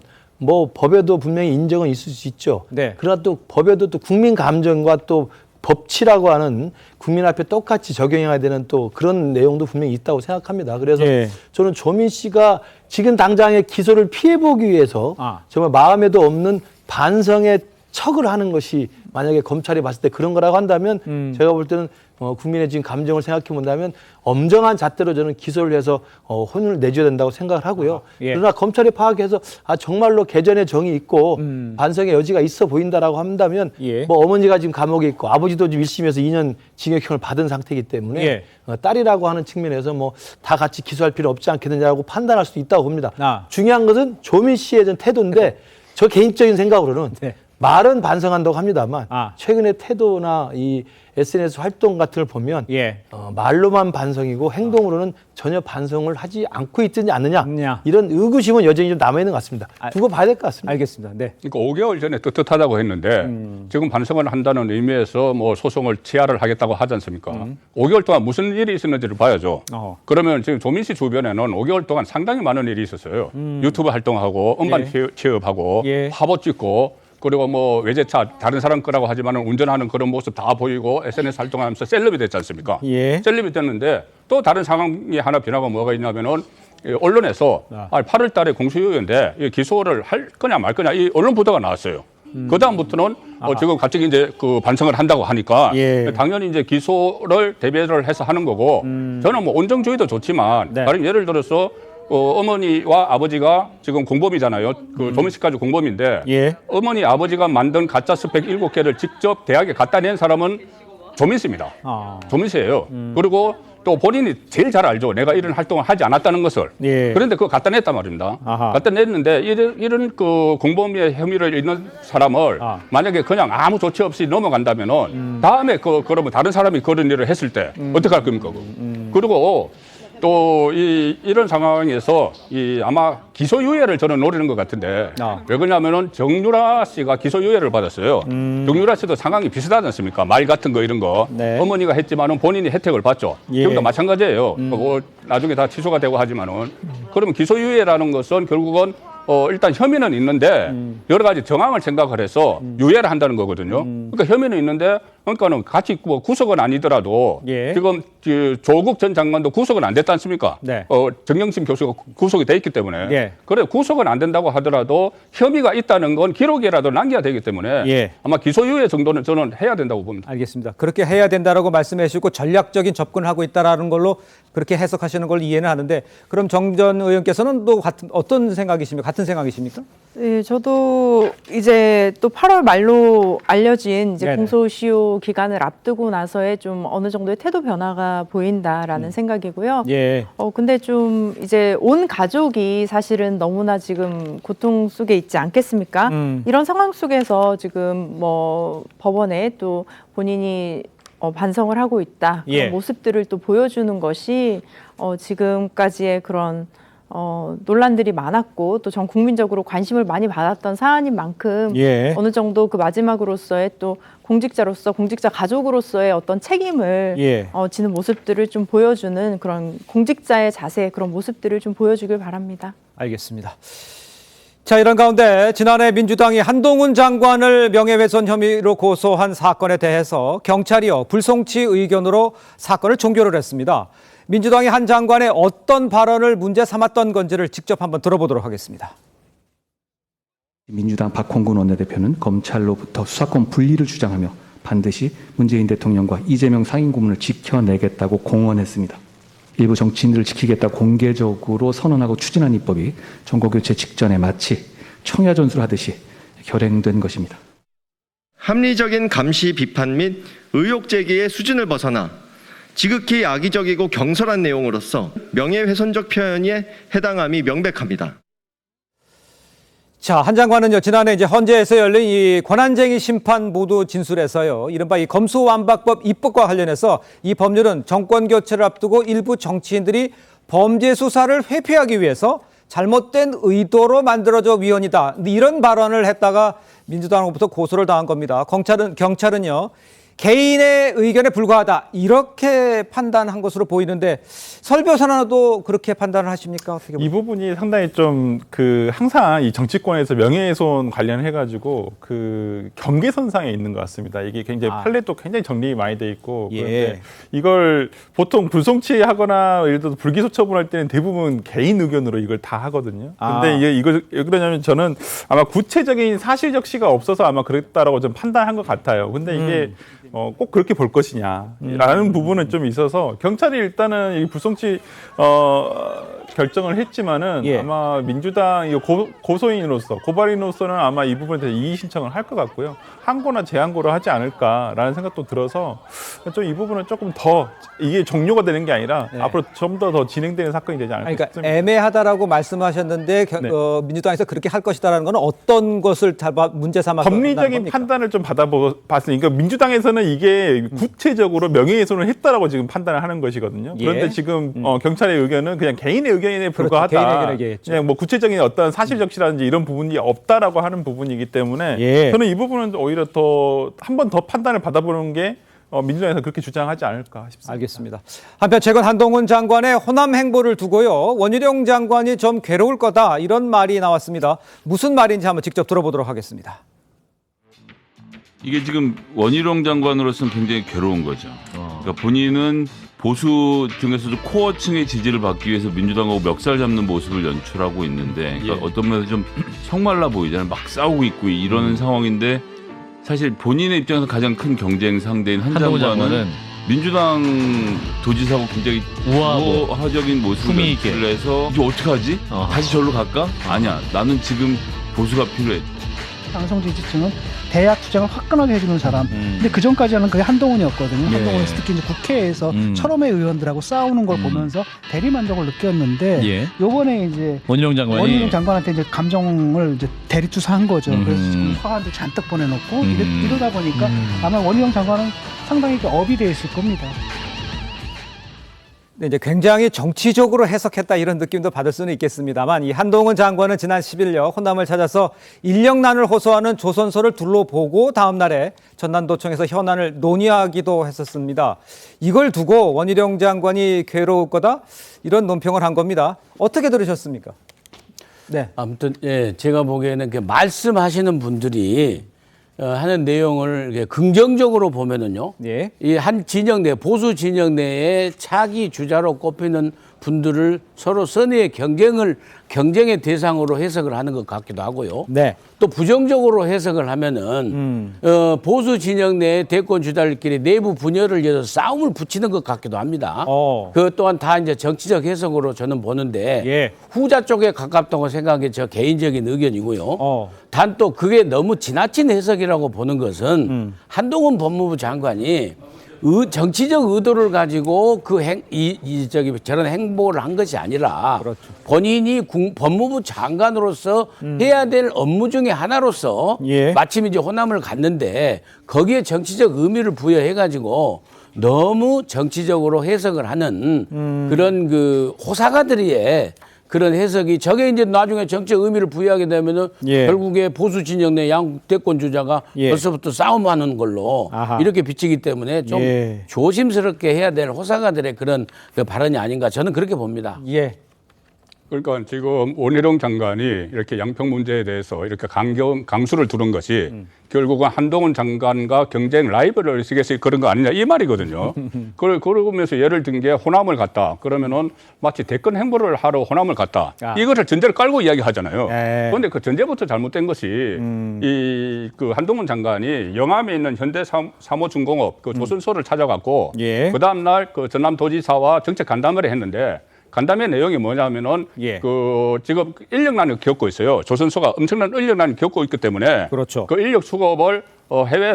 법에도 분명히 인정은 있을 수 있죠. 그러나 또 법에도 또 국민 감정과 또 법치라고 하는 국민 앞에 똑같이 적용해야 되는 또 그런 내용도 분명히 있다고 생각합니다. 그래서 저는 조민 씨가 지금 당장의 기소를 피해보기 위해서 정말 마음에도 없는 반성의 척을 하는 것이 만약에 검찰이 봤을 때 그런 거라고 한다면 제가 볼 때는 국민의 지금 감정을 생각해 본다면 엄정한 잣대로 저는 기소를 해서 혼을 내줘야 된다고 생각을 하고요. 예. 그러나 검찰이 파악해서 정말로 개전의 정이 있고 반성의 여지가 있어 보인다라고 한다면 예. 뭐 어머니가 지금 감옥에 있고 아버지도 지금 1심에서 2년 징역형을 받은 상태이기 때문에 예. 딸이라고 하는 측면에서 뭐 다 같이 기소할 필요 없지 않겠느냐고 판단할 수도 있다고 봅니다. 아. 중요한 것은 조민 씨의 전 태도인데 저 개인적인 생각으로는 네. 말은 반성한다고 합니다만 아. 최근의 태도나 이 SNS 활동 같은 걸 보면 예. 말로만 반성이고 행동으로는 전혀 반성을 하지 않고 있지 않느냐 이런 의구심은 여전히 좀 남아있는 것 같습니다. 두고 봐야 될 것 같습니다. 알겠습니다. 네. 그러니까 5개월 전에 떳떳하다고 했는데 지금 반성을 한다는 의미에서 뭐 소송을 취하를 하겠다고 하지 않습니까? 5개월 동안 무슨 일이 있었는지를 봐야죠. 그러면 지금 조민 씨 주변에는 5개월 동안 상당히 많은 일이 있었어요. 유튜브 활동하고 음반 취업하고 화보 찍고 그리고 뭐 외제차 다른 사람 거라고 하지만 운전하는 그런 모습 다 보이고 SNS 활동하면서 셀럽이 됐지 않습니까? 예. 셀럽이 됐는데 또 다른 상황이 하나 변화가 뭐가 있냐면은 언론에서 8월 달에 공수유예인데 기소를 할 거냐 말 거냐 이 언론 보도가 나왔어요. 그 다음부터는 지금 갑자기 이제 그 반성을 한다고 하니까 당연히 이제 기소를 대비를 해서 하는 거고 저는 뭐 온정주의도 좋지만 다른 예를 들어서 어머니와 아버지가 지금 공범이잖아요. 그 조민 씨까지 공범인데 어머니 아버지가 만든 가짜 스펙 7개를 직접 대학에 갖다 낸 사람은 조민 씨입니다. 조민 씨예요. 그리고 또 본인이 제일 잘 알죠. 내가 이런 활동을 하지 않았다는 것을. 그런데 그거 갖다 냈단 말입니다. 갖다 냈는데 이런 그 공범의 혐의를 있는 사람을 만약에 그냥 아무 조치 없이 넘어간다면은 다음에 그러면 다른 사람이 그런 일을 했을 때 어떻게 할 겁니까? 그리고 또 이런 상황에서 아마 기소유예를 저는 노리는 것 같은데 왜 그러냐면은 정유라 씨가 기소유예를 받았어요. 정유라 씨도 상황이 비슷하지 않습니까? 말 같은 거 이런 거 어머니가 했지만은 본인이 혜택을 받죠. 지금도 마찬가지예요. 나중에 다 취소가 되고 하지만은 그러면 기소유예라는 것은 결국은 일단 혐의는 있는데 여러 가지 정황을 생각을 해서 유예를 한다는 거거든요. 그러니까 혐의는 있는데 그러니까는 같이 뭐 구속은 아니더라도 지금 조국 전 장관도 구속은 안 됐지 않습니까? 정영심 교수가 구속이 돼 있기 때문에 그래 구속은 안 된다고 하더라도 혐의가 있다는 건 기록이라도 남겨야 되기 때문에 아마 기소유예 정도는 저는 해야 된다고 봅니다. 알겠습니다. 그렇게 해야 된다라고 말씀해 주시고 전략적인 접근을 하고 있다라는 걸로 그렇게 해석하시는 걸 이해는 하는데 그럼 정 전 의원께서는 또 어떤 생각이십니까? 같은 생각이십니까? 네, 저도 이제 또 8월 말로 알려진 이제 공소시효 기간을 앞두고 나서의 좀 어느 정도의 태도 변화가 보인다라는 생각이고요. 근데 좀 이제 온 가족이 사실은 너무나 지금 고통 속에 있지 않겠습니까? 이런 상황 속에서 지금 뭐 법원에 또 본인이 반성을 하고 있다. 그런 모습들을 또 보여주는 것이 지금까지의 그런 논란들이 많았고 또 전 국민적으로 관심을 많이 받았던 사안인 만큼 어느 정도 그 마지막으로서의 또 공직자로서 공직자 가족으로서의 어떤 책임을 지는 모습들을 좀 보여주는 그런 공직자의 자세 그런 모습들을 좀 보여주길 바랍니다. 알겠습니다. 자, 이런 가운데 지난해 민주당이 한동훈 장관을 명예훼손 혐의로 고소한 사건에 대해서 경찰이요 불송치 의견으로 사건을 종결을 했습니다. 민주당이 한 장관의 어떤 발언을 문제 삼았던 건지를 직접 한번 들어보도록 하겠습니다. 민주당 박홍근 원내대표는 검찰로부터 수사권 분리를 주장하며 반드시 문재인 대통령과 이재명 상임고문을 지켜내겠다고 공언했습니다. 일부 정치인들을 지키겠다 공개적으로 선언하고 추진한 입법이 정권교체 직전에 마치 청야전술을 하듯이 결행된 것입니다. 합리적인 감시 비판 및 의혹 제기의 수준을 벗어나 지극히 악의적이고 경솔한 내용으로서 명예훼손적 표현에 해당함이 명백합니다. 자, 한 장관은요, 지난해 이제 헌재에서 열린 이 권한쟁의 심판 모두 진술에서요, 이른바 이 검수완박법 입법과 관련해서 이 법률은 정권 교체를 앞두고 일부 정치인들이 범죄 수사를 회피하기 위해서 잘못된 의도로 만들어져 위헌이다. 이런 발언을 했다가 민주당으로부터 고소를 당한 겁니다. 경찰은요, 개인의 의견에 불과하다 이렇게 판단한 것으로 보이는데 설 변호사도 그렇게 판단을 하십니까? 어떻게 이 부분이 상당히 좀 항상 이 정치권에서 명예훼손 관련해가지고 경계선상에 있는 것 같습니다. 이게 굉장히 판례도 굉장히 정립이 많이 돼 있고 그런데 이걸 보통 불송치하거나 예를 들어서 불기소 처분할 때는 대부분 개인 의견으로 이걸 다 하거든요. 근데 이걸 왜 그러냐면 저는 아마 구체적인 사실 적시가 없어서 아마 그랬다라고 좀 판단한 것 같아요. 근데 이게 꼭 그렇게 볼 것이냐라는 부분은 좀 있어서 경찰이 일단은 이 불송치 결정을 했지만은 아마 민주당 고소인으로서 고발인으로서는 아마 이 부분에 대해서 이의 신청을 할 것 같고요. 항고나 재항고를 하지 않을까라는 생각도 들어서 좀 이 부분은 조금 더 이게 종료가 되는 게 아니라 앞으로 좀 더 진행되는 사건이 되지 않을까 그러니까 싶습니다. 애매하다라고 말씀하셨는데 민주당에서 그렇게 할 것이다라는 건 어떤 것을 문제 삼아서 법리적인 판단을 좀 받아봤으니까 민주당에서는 이게 구체적으로 명예훼손을 했다라고 지금 판단을 하는 것이거든요. 그런데 지금 경찰의 의견은 그냥 개인의 의견에 불과하다. 개인의 의견에 그냥 뭐 구체적인 어떤 사실 적시라든지 이런 부분이 없다라고 하는 부분이기 때문에 저는 이 부분은 오히려 더 한 번 더 판단을 받아보는 게 민주당에서 그렇게 주장하지 않을까 싶습니다. 알겠습니다. 한편 최근 한동훈 장관의 호남 행보를 두고요. 원희룡 장관이 좀 괴로울 거다 이런 말이 나왔습니다. 무슨 말인지 한번 직접 들어보도록 하겠습니다. 이게 지금 원희룡 장관으로서는 굉장히 괴로운 거죠. 그러니까 본인은 보수 중에서도 코어층의 지지를 받기 위해서 민주당하고 멱살 잡는 모습을 연출하고 있는데 그러니까 어떤 면에서 좀 성말라 보이잖아요. 막 싸우고 있고 이러는 상황인데 사실 본인의 입장에서 가장 큰 경쟁 상대인 한 장관은 민주당 도지사하고 굉장히 우호적인 모습을 연출해서 이제 어떡하지? 다시 절로 갈까? 아니야. 나는 지금 보수가 필요해. 방송 지지층은 대학 투쟁을 화끈하게 해주는 사람. 근데 그 전까지는 그게 한동훈이었거든요. 한동훈은 특히 이제 국회에서 철험의 의원들하고 싸우는 걸 보면서 대리만족을 느꼈는데 요번에 이제 원희룡 장관한테 이제 감정을 이제 대리투사한 거죠. 그래서 지금 화환도 잔뜩 보내놓고 이러다 보니까 아마 원희룡 장관은 상당히 업이 돼 있을 겁니다. 이제 굉장히 정치적으로 해석했다 이런 느낌도 받을 수는 있겠습니다만 이 한동훈 장관은 지난 10일요 호남을 찾아서 인력난을 호소하는 조선소를 둘러보고 다음 날에 전남도청에서 현안을 논의하기도 했었습니다. 이걸 두고 원희룡 장관이 괴로울 거다 이런 논평을 한 겁니다. 어떻게 들으셨습니까? 네. 아무튼 제가 보기에는 말씀하시는 분들이 하는 내용을 긍정적으로 보면은요. 이 한 진영 내 보수 진영 내에 차기 주자로 꼽히는 분들을 서로 선의의 경쟁의 대상으로 해석을 하는 것 같기도 하고요. 또 부정적으로 해석을 하면은 보수 진영 내의 대권 주자들끼리 내부 분열을 위해서 싸움을 붙이는 것 같기도 합니다. 그 또한 다 이제 정치적 해석으로 저는 보는데 후자 쪽에 가깝다고 생각한 게 저 개인적인 의견이고요. 단 또 그게 너무 지나친 해석이라고 보는 것은 한동훈 법무부 장관이 정치적 의도를 가지고 저런 행보를 한 것이 아니라 본인이 법무부 장관으로서 해야 될 업무 중에 하나로서 마침 이제 호남을 갔는데 거기에 정치적 의미를 부여해 가지고 너무 정치적으로 해석을 하는 그런 호사가들의 그런 해석이 저게 이제 나중에 정치적 의미를 부여하게 되면은 결국에 보수 진영 내 양 대권 주자가 벌써부터 싸움하는 걸로 이렇게 비치기 때문에 좀 조심스럽게 해야 될 호사가들의 그런 발언이 아닌가 저는 그렇게 봅니다. 그러니까 지금 원희룡 장관이 이렇게 양평 문제에 대해서 이렇게 강수를 두는 것이 결국은 한동훈 장관과 경쟁 라이벌을 의식해서 그런 거 아니냐 이 말이거든요. 그러면서 예를 든 게 호남을 갔다. 그러면은 마치 대권 행보를 하러 호남을 갔다. 이것을 전제를 깔고 이야기하잖아요. 그런데 그 전제부터 잘못된 것이 그 한동훈 장관이 영암에 있는 현대 사모중공업 그 조선소를 찾아갔고 그 다음 날 그 전남도지사와 정책 간담회를 했는데. 간담회 내용이 뭐냐면은 지금 인력난을 겪고 있어요. 조선소가 엄청난 인력난을 겪고 있기 때문에 그 인력 수급을 해외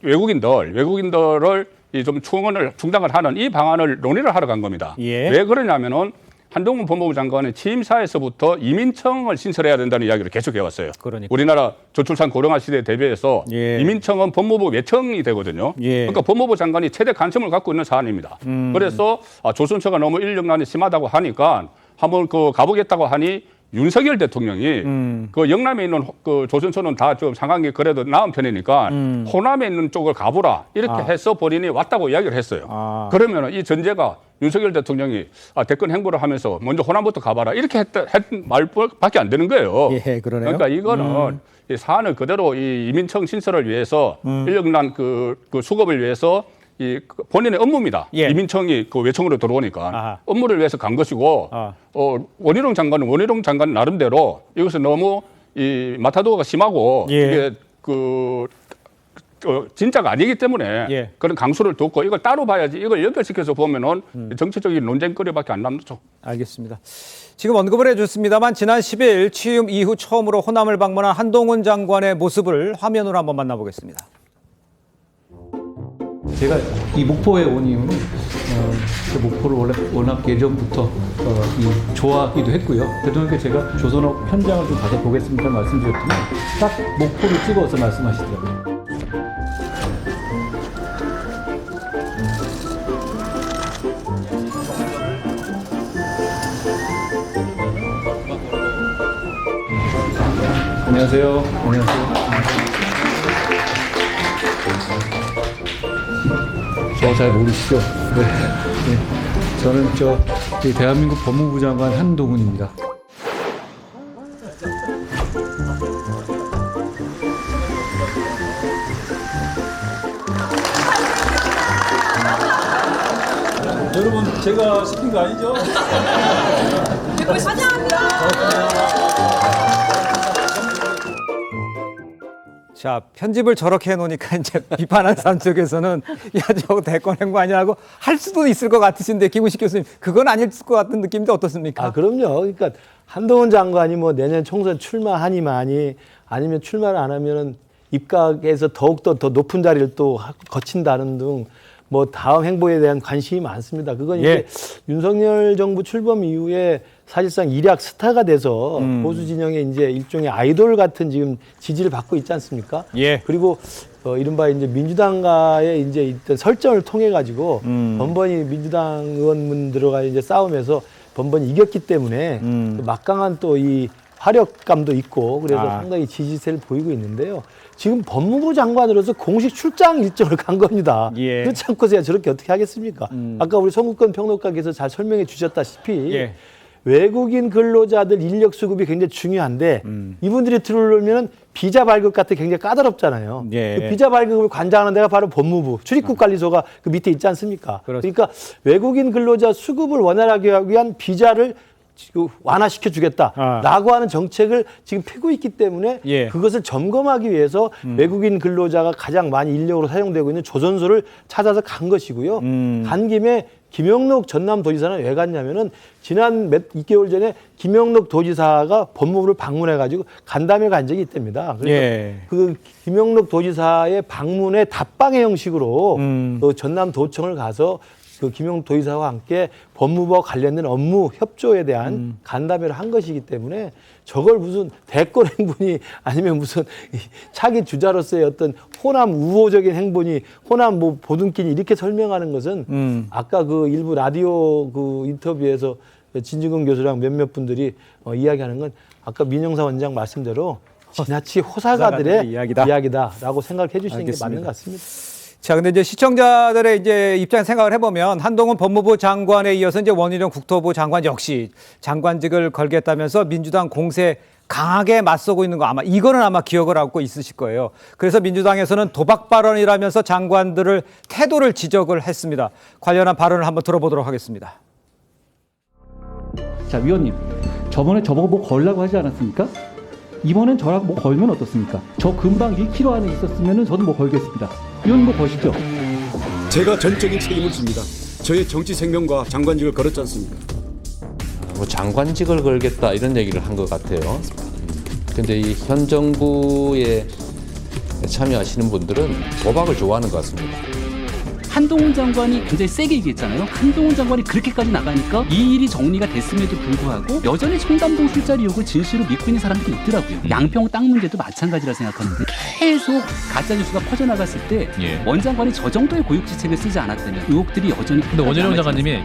외국인들을 좀 충당을 하는 이 방안을 논의를 하러 간 겁니다. 왜 그러냐면은 한동훈 법무부 장관은 취임사에서부터 이민청을 신설해야 된다는 이야기를 계속 해왔어요. 우리나라 저출산 고령화 시대에 대비해서 이민청은 법무부 외청이 되거든요. 그러니까 법무부 장관이 최대 관심을 갖고 있는 사안입니다. 그래서 조선소가 너무 인력난이 심하다고 하니까 한번 가보겠다고 하니 윤석열 대통령이 그 영남에 있는 그 조선소는 다 좀 상황이 그래도 나은 편이니까 호남에 있는 쪽을 가보라 이렇게 해서 본인이 왔다고 이야기를 했어요. 그러면 이 전제가 윤석열 대통령이 대권 행보를 하면서 먼저 호남부터 가봐라 이렇게 했던 말밖에 안 되는 거예요. 예, 그러네요. 그러니까 이거는 이 사안을 그대로 이 이민청 신설을 위해서 인력난 그 수급을 위해서 본인의 업무입니다. 이민청이 그 외청으로 들어오니까 업무를 위해서 간 것이고 원희룡 장관은 나름대로 이것은 너무 이 마타도가 심하고 이게 진짜가 아니기 때문에 그런 강수를 뒀고 이걸 따로 봐야지 이걸 연결시켜서 보면은 정치적인 논쟁거리밖에 안 남죠. 알겠습니다. 지금 언급을 해줬습니다만 지난 10일 취임 이후 처음으로 호남을 방문한 한동훈 장관의 모습을 화면으로 한번 만나보겠습니다. 제가 이 목포에 온 이유는 목포를 원래 워낙 예전부터 좋아하기도 했고요. 대통령께 제가 조선업 현장을 좀 가서 보겠습니다 말씀드렸더니 딱 목포를 찍어서 말씀하시더라고요. 안녕하세요. 저 잘 모르시죠? 네. 저는 대한민국 법무부 장관 한동훈입니다. 여러분 제가 시킨 거 아니죠? 자, 편집을 저렇게 해놓으니까 이제 비판하는 사람 쪽에서는 야, 저거 대권 행보 아니라고 할 수도 있을 것 같으신데 김우식 교수님 그건 아닐 것 같은 느낌인데 어떻습니까? 그럼요. 그러니까 한동훈 장관이 뭐 내년 총선 출마하니만이 아니면 출마를 안 하면은 입각에서 더욱더 더 높은 자리를 또 거친다는 등 뭐 다음 행보에 대한 관심이 많습니다. 그건 이제 윤석열 정부 출범 이후에 사실상 일약 스타가 돼서 보수 진영의 이제 일종의 아이돌 같은 지금 지지를 받고 있지 않습니까? 그리고 이른바 이제 민주당과의 이제 있던 설전을 통해 가지고 번번이 민주당 의원분들과 이제 싸움에서 번번이 이겼기 때문에 막강한 또 이 화력감도 있고 그래서 상당히 지지세를 보이고 있는데요. 지금 법무부 장관으로서 공식 출장 일정을 간 겁니다. 그렇지 않고서야 저렇게 어떻게 하겠습니까? 아까 우리 송국권 평론가께서 잘 설명해 주셨다시피 외국인 근로자들 인력 수급이 굉장히 중요한데 이분들이 들어오려면 비자 발급 같은 게 굉장히 까다롭잖아요. 그 비자 발급을 관장하는 데가 바로 법무부 출입국관리소가 그 밑에 있지 않습니까? 그러니까 외국인 근로자 수급을 원활하게 하기 위한 비자를 완화시켜 주겠다라고 하는 정책을 지금 펴고 있기 때문에 그것을 점검하기 위해서 외국인 근로자가 가장 많이 인력으로 사용되고 있는 조선소를 찾아서 간 것이고요. 간 김에 김영록 전남도지사는 왜 갔냐면은 지난 2개월 전에 김영록 도지사가 법무부를 방문해가지고 간담회 간 적이 있답니다. 그래서 그 김영록 도지사의 방문에 답방의 형식으로 그 전남도청을 가서 그 김영록 도지사와 함께 법무부와 관련된 업무 협조에 대한 간담회를 한 것이기 때문에 저걸 무슨 대권 행보니 아니면 무슨 차기 주자로서의 어떤 호남 우호적인 행보니 호남 뭐 보듬기니 이렇게 설명하는 것은 아까 그 일부 라디오 그 인터뷰에서 진중권 교수랑 몇몇 분들이 이야기하는 건 아까 민영사 원장 말씀대로 지나치 호사가들의 이야기다라고 생각해 주시는 게 맞는 것 같습니다. 자, 근데 이제 시청자들의 이제 입장 생각을 해보면 한동훈 법무부 장관에 이어서 이제 원희룡 국토부 장관 역시 장관직을 걸겠다면서 민주당 공세 강하게 맞서고 있는 거 이거는 아마 기억을 하고 있으실 거예요. 그래서 민주당에서는 도박 발언이라면서 장관들을 태도를 지적을 했습니다. 관련한 발언을 한번 들어보도록 하겠습니다. 자, 위원님, 저번에 저보고 뭐 걸라고 하지 않았습니까? 이번엔 저랑 뭐 걸면 어떻습니까? 저 금방 1km 안에 있었으면 저도 뭐 걸겠습니다. 위원님 뭐 거시죠? 제가 전적인 책임을 집니다. 저의 정치 생명과 장관직을 걸었지 않습니까? 뭐 장관직을 걸겠다 이런 얘기를 한 것 같아요. 근데 이 현 정부에 참여하시는 분들은 도박을 좋아하는 것 같습니다. 한동훈 장관이 굉장히 세게 얘기했잖아요. 한동훈 장관이 그렇게까지 나가니까 이 일이 정리가 됐음에도 불구하고 여전히 청담동 술자리 의혹을 진실로 믿고 있는 사람들이 있더라고요. 양평 땅 문제도 마찬가지라 생각하는데 계속 가짜뉴스가 퍼져나갔을 때 원 장관이 저 정도의 고육지책을 쓰지 않았다면 의혹들이 여전히. 근데 원희룡 장관님이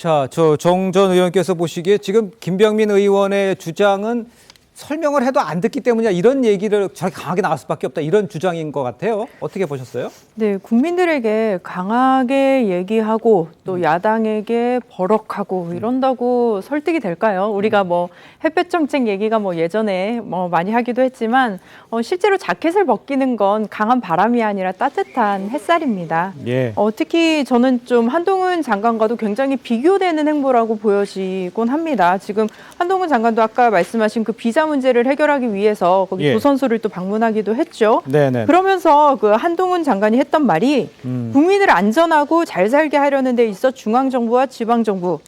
자, 정 전 의원께서 보시기에 지금 김병민 의원의 주장은 설명을 해도 안 듣기 때문이야 이런 얘기를 저렇게 강하게 나올 수밖에 없다 이런 주장인 것 같아요. 어떻게 보셨어요? 네, 국민들에게 강하게 얘기하고 또 야당에게 버럭하고 이런다고 설득이 될까요? 우리가 뭐 햇볕 정책 얘기가 뭐 예전에 뭐 많이 하기도 했지만 실제로 자켓을 벗기는 건 강한 바람이 아니라 따뜻한 햇살입니다. 예. 특히 저는 좀 한동훈 장관과도 굉장히 비교되는 행보라고 보여지곤 합니다. 지금 한동훈 장관도 아까 말씀하신 그 비자 문제를 해결하기 위해서 거기 예. 조선소를 또 방문하기도 했죠. 네네. 그러면서 그 한동훈 장관이 했던 말이 국민을 안전하고 잘 살게 하려는 데 있어 중앙정부와 지방정부,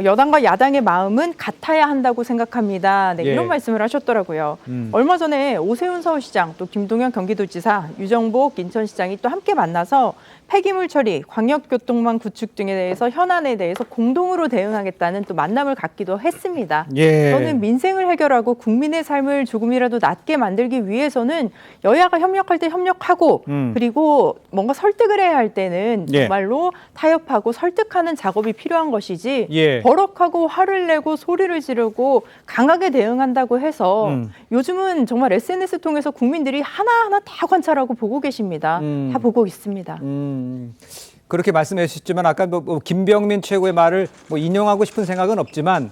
여당과 야당의 마음은 같아야 한다고 생각합니다. 네, 예. 이런 말씀을 하셨더라고요. 얼마 전에 오세훈 서울시장, 또 김동연 경기도지사, 유정복 인천시장이 또 함께 만나서 폐기물 처리, 광역교통망 구축 등에 대해서 현안에 대해서 공동으로 대응하겠다는 또 만남을 갖기도 했습니다. 예. 저는 민생을 해결하고 국민의 삶을 조금이라도 낫게 만들기 위해서는 여야가 협력할 때 협력하고 그리고 뭔가 설득을 해야 할 때는 예. 정말로 타협하고 설득하는 작업이 필요한 것이지 예. 버럭하고 화를 내고 소리를 지르고 강하게 대응한다고 해서 요즘은 정말 SNS 통해서 국민들이 하나하나 다 관찰하고 보고 계십니다. 다 보고 있습니다. 그렇게 말씀해 주셨지만 아까 뭐 김병민 최고의 말을 뭐 인용하고 싶은 생각은 없지만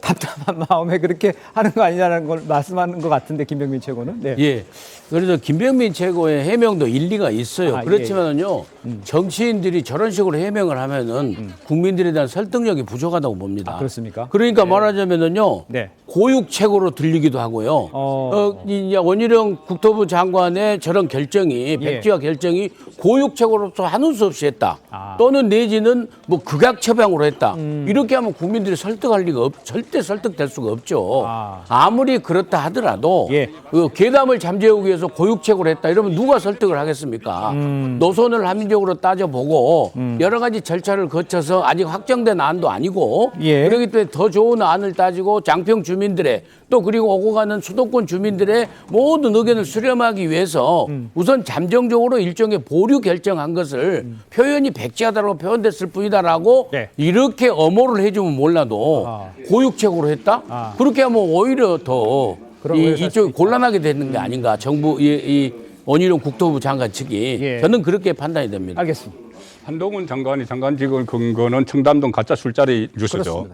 답답한 마음에 그렇게 하는 거 아니냐는 걸 말씀하는 것 같은데 김병민 최고는. 네. 예. 그래서 김병민 최고의 해명도 일리가 있어요. 그렇지만은요, 정치인들이 저런 식으로 해명을 하면은 국민들에 대한 설득력이 부족하다고 봅니다. 그렇습니까? 그러니까 말하자면은요, 네. 고육책으로 들리기도 하고요. 이제 원희룡 국토부 장관의 저런 결정이, 백지화 결정이 고육책으로서 하는 수 없이 했다. 또는 내지는 뭐 극약 처방으로 했다. 이렇게 하면 국민들이 설득할 리가 절대 설득될 수가 없죠. 아무리 그렇다 하더라도 그 괴담을 잠재우기 위해서 고육책으로 했다 이러면 누가 설득을 하겠습니까? 노선을 합리적으로 따져보고 여러 가지 절차를 거쳐서 아직 확정된 안도 아니고 그렇기 때문에 더 좋은 안을 따지고 장평 주민들의 또 그리고 오고 가는 수도권 주민들의 모든 의견을 수렴하기 위해서 우선 잠정적으로 일종의 보류 결정한 것을 표현이 백지하다라고 표현됐을 뿐이다라고 이렇게 엄호를 해주면 몰라도 고육책으로 했다? 그렇게 하면 오히려 더 이쪽이 곤란하게 되는 게 아닌가. 정부 이 원희룡 국토부 장관 측이 저는 그렇게 판단이 됩니다. 알겠습니다. 한동훈 장관이 장관직을 근거는 청담동 가짜 술자리 뉴스죠.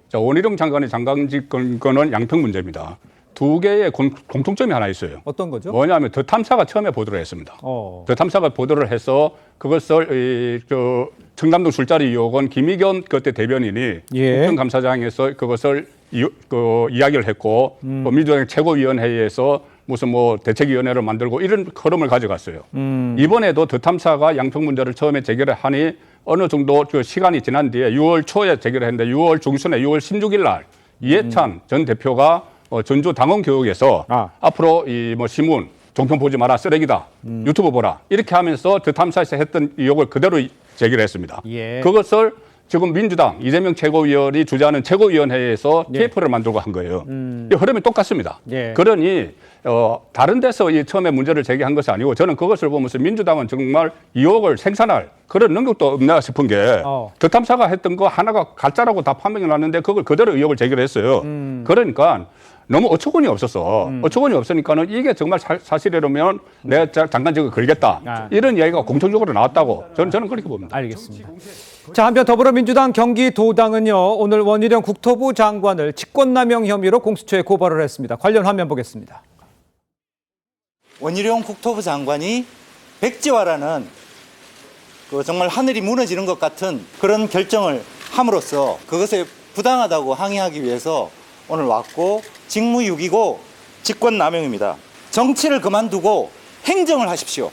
자, 원희룡 장관이 장관직 근거는 양평 문제입니다. 두 개의 공통점이 하나 있어요. 어떤 거죠? 뭐냐면 더 탐사가 처음에 보도를 했습니다. 더 탐사가 보도를 해서 그것을 청담동 술자리 의혹은 김의겸 그때 대변인이 국정감사장에서 그것을 이야기를 했고 또 민주당 최고위원회에서 무슨 뭐 대책위원회를 만들고 이런 흐름을 가져갔어요. 이번에도 더 탐사가 양평 문제를 처음에 제기를 하니 어느 정도 그 시간이 지난 뒤에 6월 초에 제기를 했는데 6월 중순에 6월 16일 날 이해찬 전 대표가 전주 당원교육에서 앞으로 이 뭐 신문 종편 보지 마라 쓰레기다 유튜브 보라 이렇게 하면서 더 탐사에서 했던 의혹을 그대로 제기를 했습니다. 그것을 지금 민주당 이재명 최고위원이 주재하는 최고위원회에서 TF를 만들고 한 거예요. 이 흐름이 똑같습니다. 그러니 다른 데서 이 처음에 문제를 제기한 것이 아니고 저는 그것을 보면서 민주당은 정말 의혹을 생산할 그런 능력도 없나 싶은 게 더 탐사가 했던 거 하나가 가짜라고 다 판명이 났는데 그걸 그대로 의혹을 제기를 했어요. 그러니까 너무 어처구니 없었어. 어처구니 없으니까는 이게 정말 사실이라면 내가 장관직을 걸겠다. 이런 이야기가 공통적으로 나왔다고 저는 그렇게 봅니다. 알겠습니다. 자, 한편 더불어민주당 경기도당은요, 오늘 원희룡 국토부 장관을 직권남용 혐의로 공수처에 고발을 했습니다. 관련 화면 보겠습니다. 원희룡 국토부 장관이 백지화라는 정말 하늘이 무너지는 것 같은 그런 결정을 함으로써 그것에 부당하다고 항의하기 위해서 오늘 왔고 직무유기고 직권남용입니다. 정치를 그만두고 행정을 하십시오.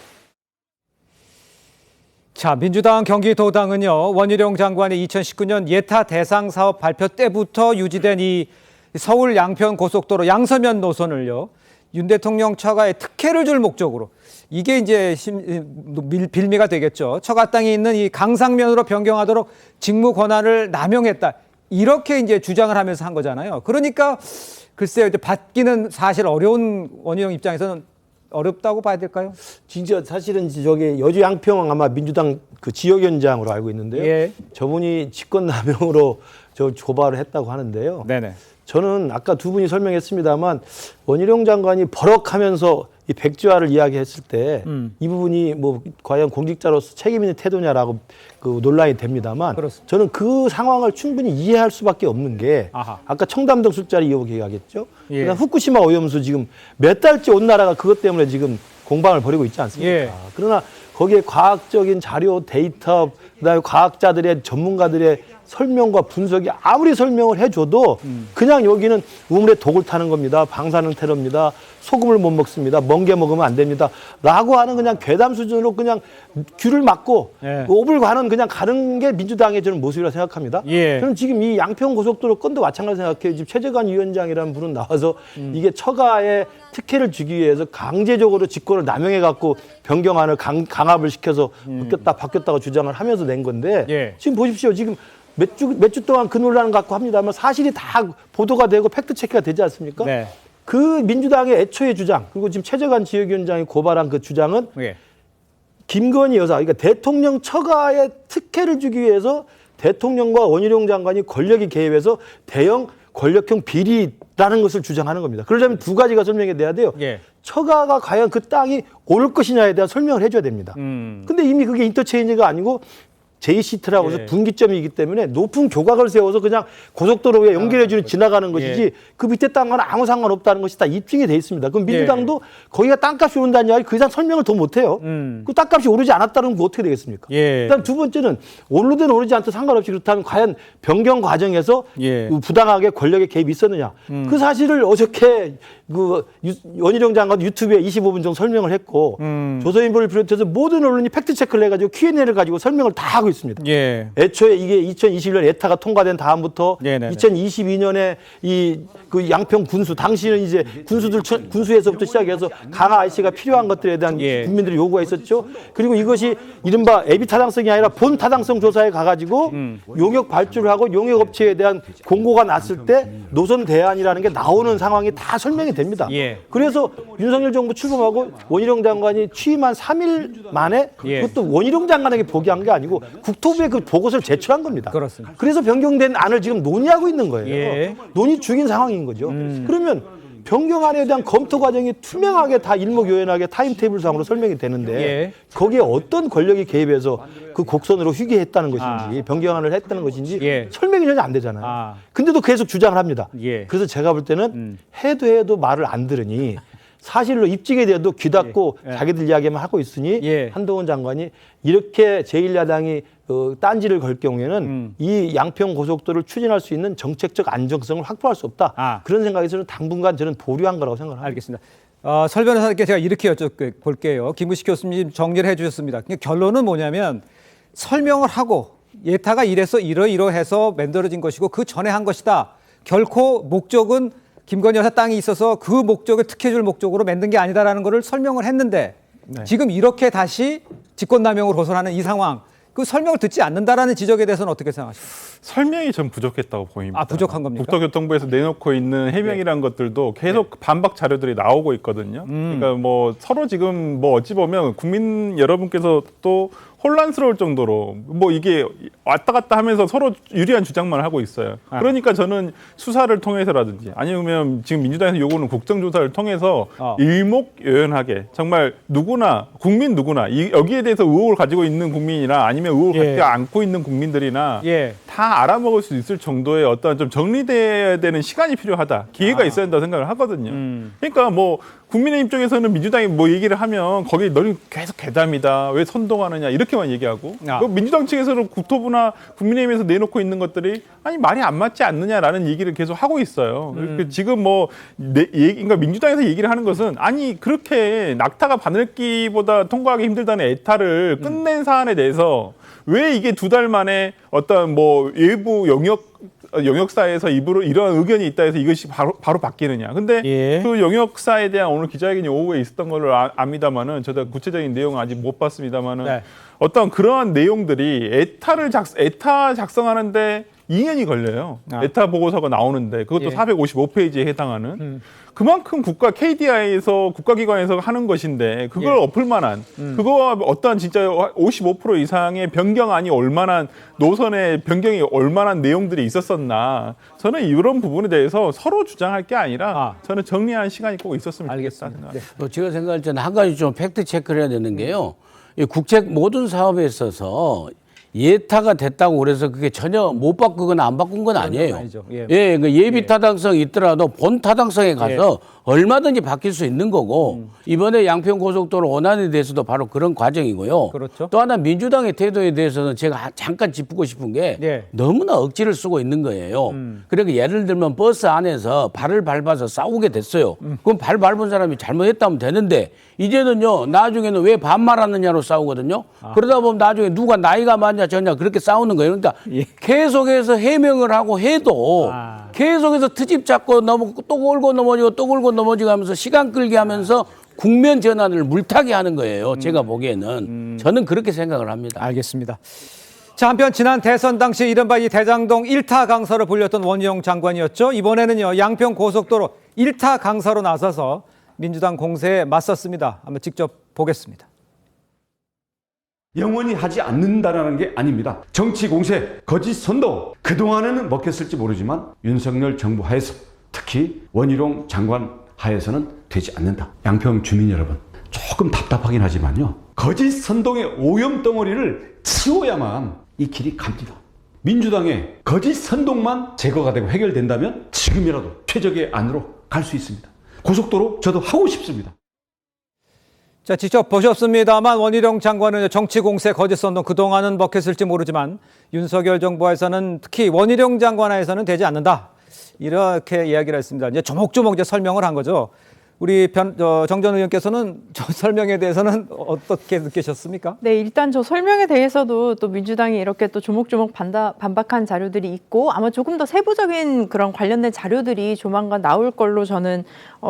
자, 민주당 경기도당은요, 원희룡 장관의 2019년 예타 대상 사업 발표 때부터 유지된 이 서울 양평 고속도로 양서면 노선을요, 윤 대통령 처가에 특혜를 줄 목적으로 이게 이제 빌미가 되겠죠. 처가 땅이 있는 이 강상면으로 변경하도록 직무 권한을 남용했다. 이렇게 이제 주장을 하면서 한 거잖아요. 그러니까 글쎄요, 이제 받기는 사실 어려운 원희룡 입장에서는 어렵다고 봐야 될까요? 진짜 사실은 저기 여주 양평 아마 민주당 그 지역위원장으로 알고 있는데요. 예. 저분이 직권남용으로 저 고발을 했다고 하는데요. 네네. 저는 아까 두 분이 설명했습니다만 원희룡 장관이 버럭하면서 이 백지화를 이야기했을 때 이 부분이 뭐 과연 공직자로서 책임 있는 태도냐라고 그 논란이 됩니다만 그렇습니다. 저는 그 상황을 충분히 이해할 수밖에 없는 게 아하. 아까 청담동 술자리 이야기하겠죠. 예. 그다음 후쿠시마 오염수 지금 몇 달째 온 나라가 그것 때문에 지금 공방을 벌이고 있지 않습니까? 예. 그러나 거기에 과학적인 자료, 데이터, 그다음에 과학자들의 전문가들의 설명과 분석이 아무리 설명을 해줘도 그냥 여기는 우물에 독을 타는 겁니다. 방사능 테러입니다. 소금을 못 먹습니다. 멍게 먹으면 안 됩니다. 라고 하는 그냥 괴담 수준으로 그냥 귀를 막고 예. 옵을 가는 그냥 가는 게 민주당의 저는 모습이라고 생각합니다. 예. 저는 지금 이 양평 고속도로 건도 마찬가지로 생각해요. 지금 최재관 위원장이라는 분은 나와서 이게 처가에 특혜를 주기 위해서 강제적으로 직권을 남용해 갖고 변경안을 강압을 시켜서 바뀌었다고 주장을 하면서 낸 건데 예. 지금 보십시오. 지금 몇 주 동안 그 논란을 갖고 합니다만 사실이 다 보도가 되고 팩트 체크가 되지 않습니까? 네. 그 민주당의 애초의 주장 그리고 지금 최재관 지역위원장이 고발한 그 주장은 예. 김건희 여사, 그러니까 대통령 처가에 특혜를 주기 위해서 대통령과 원희룡 장관이 권력이 개입해서 대형 권력형 비리라는 것을 주장하는 겁니다. 그러려면 두 가지가 설명이 돼야 돼요. 예. 처가가 과연 그 땅이 옳을 것이냐에 대한 설명을 해줘야 됩니다. 근데 이미 그게 인터체인지가 아니고 J시트라고 해서 예. 분기점이기 때문에 높은 교각을 세워서 그냥 고속도로에 연결해주는 지나가는 것이지 예. 그 밑에 땅과는 아무 상관없다는 것이 다 입증이 돼 있습니다. 그럼 민주당도 거기가 땅값이 오른다는 이야기 그 이상 설명을 더 못해요. 그 땅값이 오르지 않았다는 건 어떻게 되겠습니까? 예. 그다음 두 번째는 오르든 오르지 않든 상관없이 그렇다면 과연 변경 과정에서 예. 부당하게 권력의 개입이 있었느냐. 그 사실을 어저께 그 원희룡 장관 유튜브에 25분 정도 설명을 했고 조선일보를 비롯해서 모든 언론이 팩트 체크를 해가지고 Q&A를 가지고 설명을 다 하고 있습니다. 예. 애초에 이게 2021년 에타가 통과된 다음부터 네네네. 2022년에 이 그 양평 군수 당시는 이제 군수에서부터 시작해서 강화 IC가 필요한 것들에 대한 예. 국민들의 요구가 있었죠. 그리고 이것이 이른바 애비 타당성이 아니라 본 타당성 조사에 가가지고 용역 발주를 하고 용역 업체에 대한 공고가 났을 때 노선 대안이라는 게 나오는 상황이 다 설명이 됩니다. 예. 그래서 윤석열 정부 출범하고 원희룡 장관이 취임한 3일 만에 예. 그것도 원희룡 장관에게 보고한 게 아니고 국토부에 그 보고서를 제출한 겁니다. 그렇습니다. 그래서 변경된 안을 지금 논의하고 있는 거예요. 예. 논의 중인 상황인 거죠. 그러면 변경안에 대한 검토 과정이 투명하게 다 일목요연하게 타임테이블상으로 설명이 되는데 예. 거기에 어떤 권력이 개입해서 그 곡선으로 휴게했다는 것인지 변경안을 했다는 것인지 예. 설명이 전혀 안 되잖아요. 아. 근데도 계속 주장을 합니다. 예. 그래서 제가 볼 때는 해도 말을 안 들으니 사실로 입증이 돼도 귀 닫고 예. 자기들 이야기만 하고 있으니 예. 한동훈 장관이 이렇게 제1야당이 딴지를 걸 경우에는 이 양평 고속도로를 추진할 수 있는 정책적 안정성을 확보할 수 없다. 그런 생각에서는 당분간 저는 보류한 거라고 생각합니다. 알겠습니다. 설 변호사님께 제가 이렇게 여쭤볼게요. 김우식 교수님 정리를 해주셨습니다. 결론은 뭐냐면 설명을 하고 예타가 이래서 이러이러해서 만들어진 것이고 그 전에 한 것이다. 결코 목적은 김건희 여사 땅이 있어서 그 목적을 특혜줄 목적으로 만든 게 아니다라는 것을 설명을 했는데 지금 이렇게 다시 직권남용으로 호소하는 이 상황 그 설명을 듣지 않는다라는 지적에 대해서는 어떻게 생각하십니까? 설명이 좀 부족했다고 보입니다. 아, 부족한 겁니까? 국토교통부에서 내놓고 있는 해명이라는 것들도 계속 반박 자료들이 나오고 있거든요. 그러니까 뭐 서로 지금 뭐 어찌 보면 국민 여러분께서 또 혼란스러울 정도로 뭐 이게 왔다 갔다 하면서 서로 유리한 주장만 하고 있어요. 그러니까 저는 수사를 통해서라든지 아니면 지금 민주당에서 요구는 국정조사를 통해서 일목요연하게 정말 누구나 국민 누구나 여기에 대해서 의혹을 가지고 있는 국민이나 아니면 의혹을 갖지 않고 있는 국민들이나 다 알아먹을 수 있을 정도의 어떤 좀 정리돼야 되는 시간이 필요하다. 기회가 있어야 된다고 생각을 하거든요. 그러니까 뭐 국민의 입장에서는 민주당이 뭐 얘기를 하면 거기 너는 계속 괴담이다. 왜 선동하느냐 이렇게만 얘기하고 민주당 측에서는 국토부나 국민의힘에서 내놓고 있는 것들이 아니 말이 안 맞지 않느냐라는 얘기를 계속 하고 있어요. 지금 뭐 그러니까 민주당에서 얘기를 하는 것은 아니 그렇게 낙타가 바늘기보다 통과하기 힘들다는 에타를 끝낸 사안에 대해서 왜 이게 2달 만에 어떤 뭐 일부 영역사에서 입으로 이러한 의견이 있다 해서 이것이 바로 바뀌느냐. 근데 그 영역사에 대한 오늘 기자회견이 오후에 있었던 걸로 압니다만은 저도 구체적인 내용은 아직 못 봤습니다만은 어떤 그러한 내용들이 에타 작성하는데 2년이 걸려요. 메타 보고서가 나오는데 그것도 455페이지에 해당하는 그만큼 KDI에서 국가기관에서 하는 것인데 그걸 엎을 만한 그거와 어떤 진짜 55% 이상의 변경안이 얼마나 노선의 변경이 얼마나 내용들이 있었었나 저는 이런 부분에 대해서 서로 주장할 게 아니라 저는 정리하는 시간이 꼭 있었으면 좋겠다 생각합니다. 제가 생각할 때는 한 가지 좀 팩트 체크를 해야 되는 게요. 이 국책 모든 사업에 있어서 예타가 됐다고 그래서 그게 전혀 못 바꾸거나 안 바꾼 건 아니에요. 예, 그 예비 타당성이 있더라도 본 타당성에 가서 얼마든지 바뀔 수 있는 거고 이번에 양평 고속도로 원안에 대해서도 바로 그런 과정이고요. 그렇죠. 또 하나 민주당의 태도에 대해서는 제가 잠깐 짚고 싶은 게 너무나 억지를 쓰고 있는 거예요. 그러니까 예를 들면 버스 안에서 발을 밟아서 싸우게 됐어요. 그럼 발 밟은 사람이 잘못했다면 되는데 이제는요 나중에는 왜 반말하느냐로 싸우거든요. 그러다 보면 나중에 누가 나이가 많냐 저냐 그렇게 싸우는 거예요. 그러니까 계속해서 해명을 하고 해도 계속해서 트집 잡고 또 걸고 넘어지고 또 걸고 넘어지고 하면서 시간 끌게 하면서 국면 전환을 물타기 하는 거예요. 제가 보기에는. 저는 그렇게 생각을 합니다. 알겠습니다. 자, 한편 지난 대선 당시 이른바 이 대장동 1타 강사로 불렸던 원희룡 장관이었죠. 이번에는요 양평 고속도로 1타 강사로 나서서 민주당 공세에 맞섰습니다. 한번 직접 보겠습니다. 영원히 하지 않는다라는 게 아닙니다. 정치 공세, 거짓 선동 그동안에는 먹혔을지 모르지만 윤석열 정부 하에서 특히 원희룡 장관 하에서는 되지 않는다. 양평 주민 여러분 조금 답답하긴 하지만요. 거짓 선동의 오염덩어리를 치워야만 이 길이 갑니다. 민주당의 거짓 선동만 제거가 되고 해결된다면 지금이라도 최적의 안으로 갈 수 있습니다. 고속도로 저도 하고 싶습니다. 자, 직접 보셨습니다만 원희룡 장관은 정치 공세, 거짓 선동 그동안은 먹혔을지 모르지만 윤석열 정부에서는 특히 원희룡 장관 하에서는 되지 않는다. 이렇게 이야기를 했습니다. 이제 조목조목 이제 설명을 한 거죠. 우리 정전 의원께서는 저 설명에 대해서는 어떻게 느끼셨습니까? 네, 일단 저 설명에 대해서도 또 민주당이 이렇게 또 조목조목 반박한 자료들이 있고 아마 조금 더 세부적인 그런 관련된 자료들이 조만간 나올 걸로 저는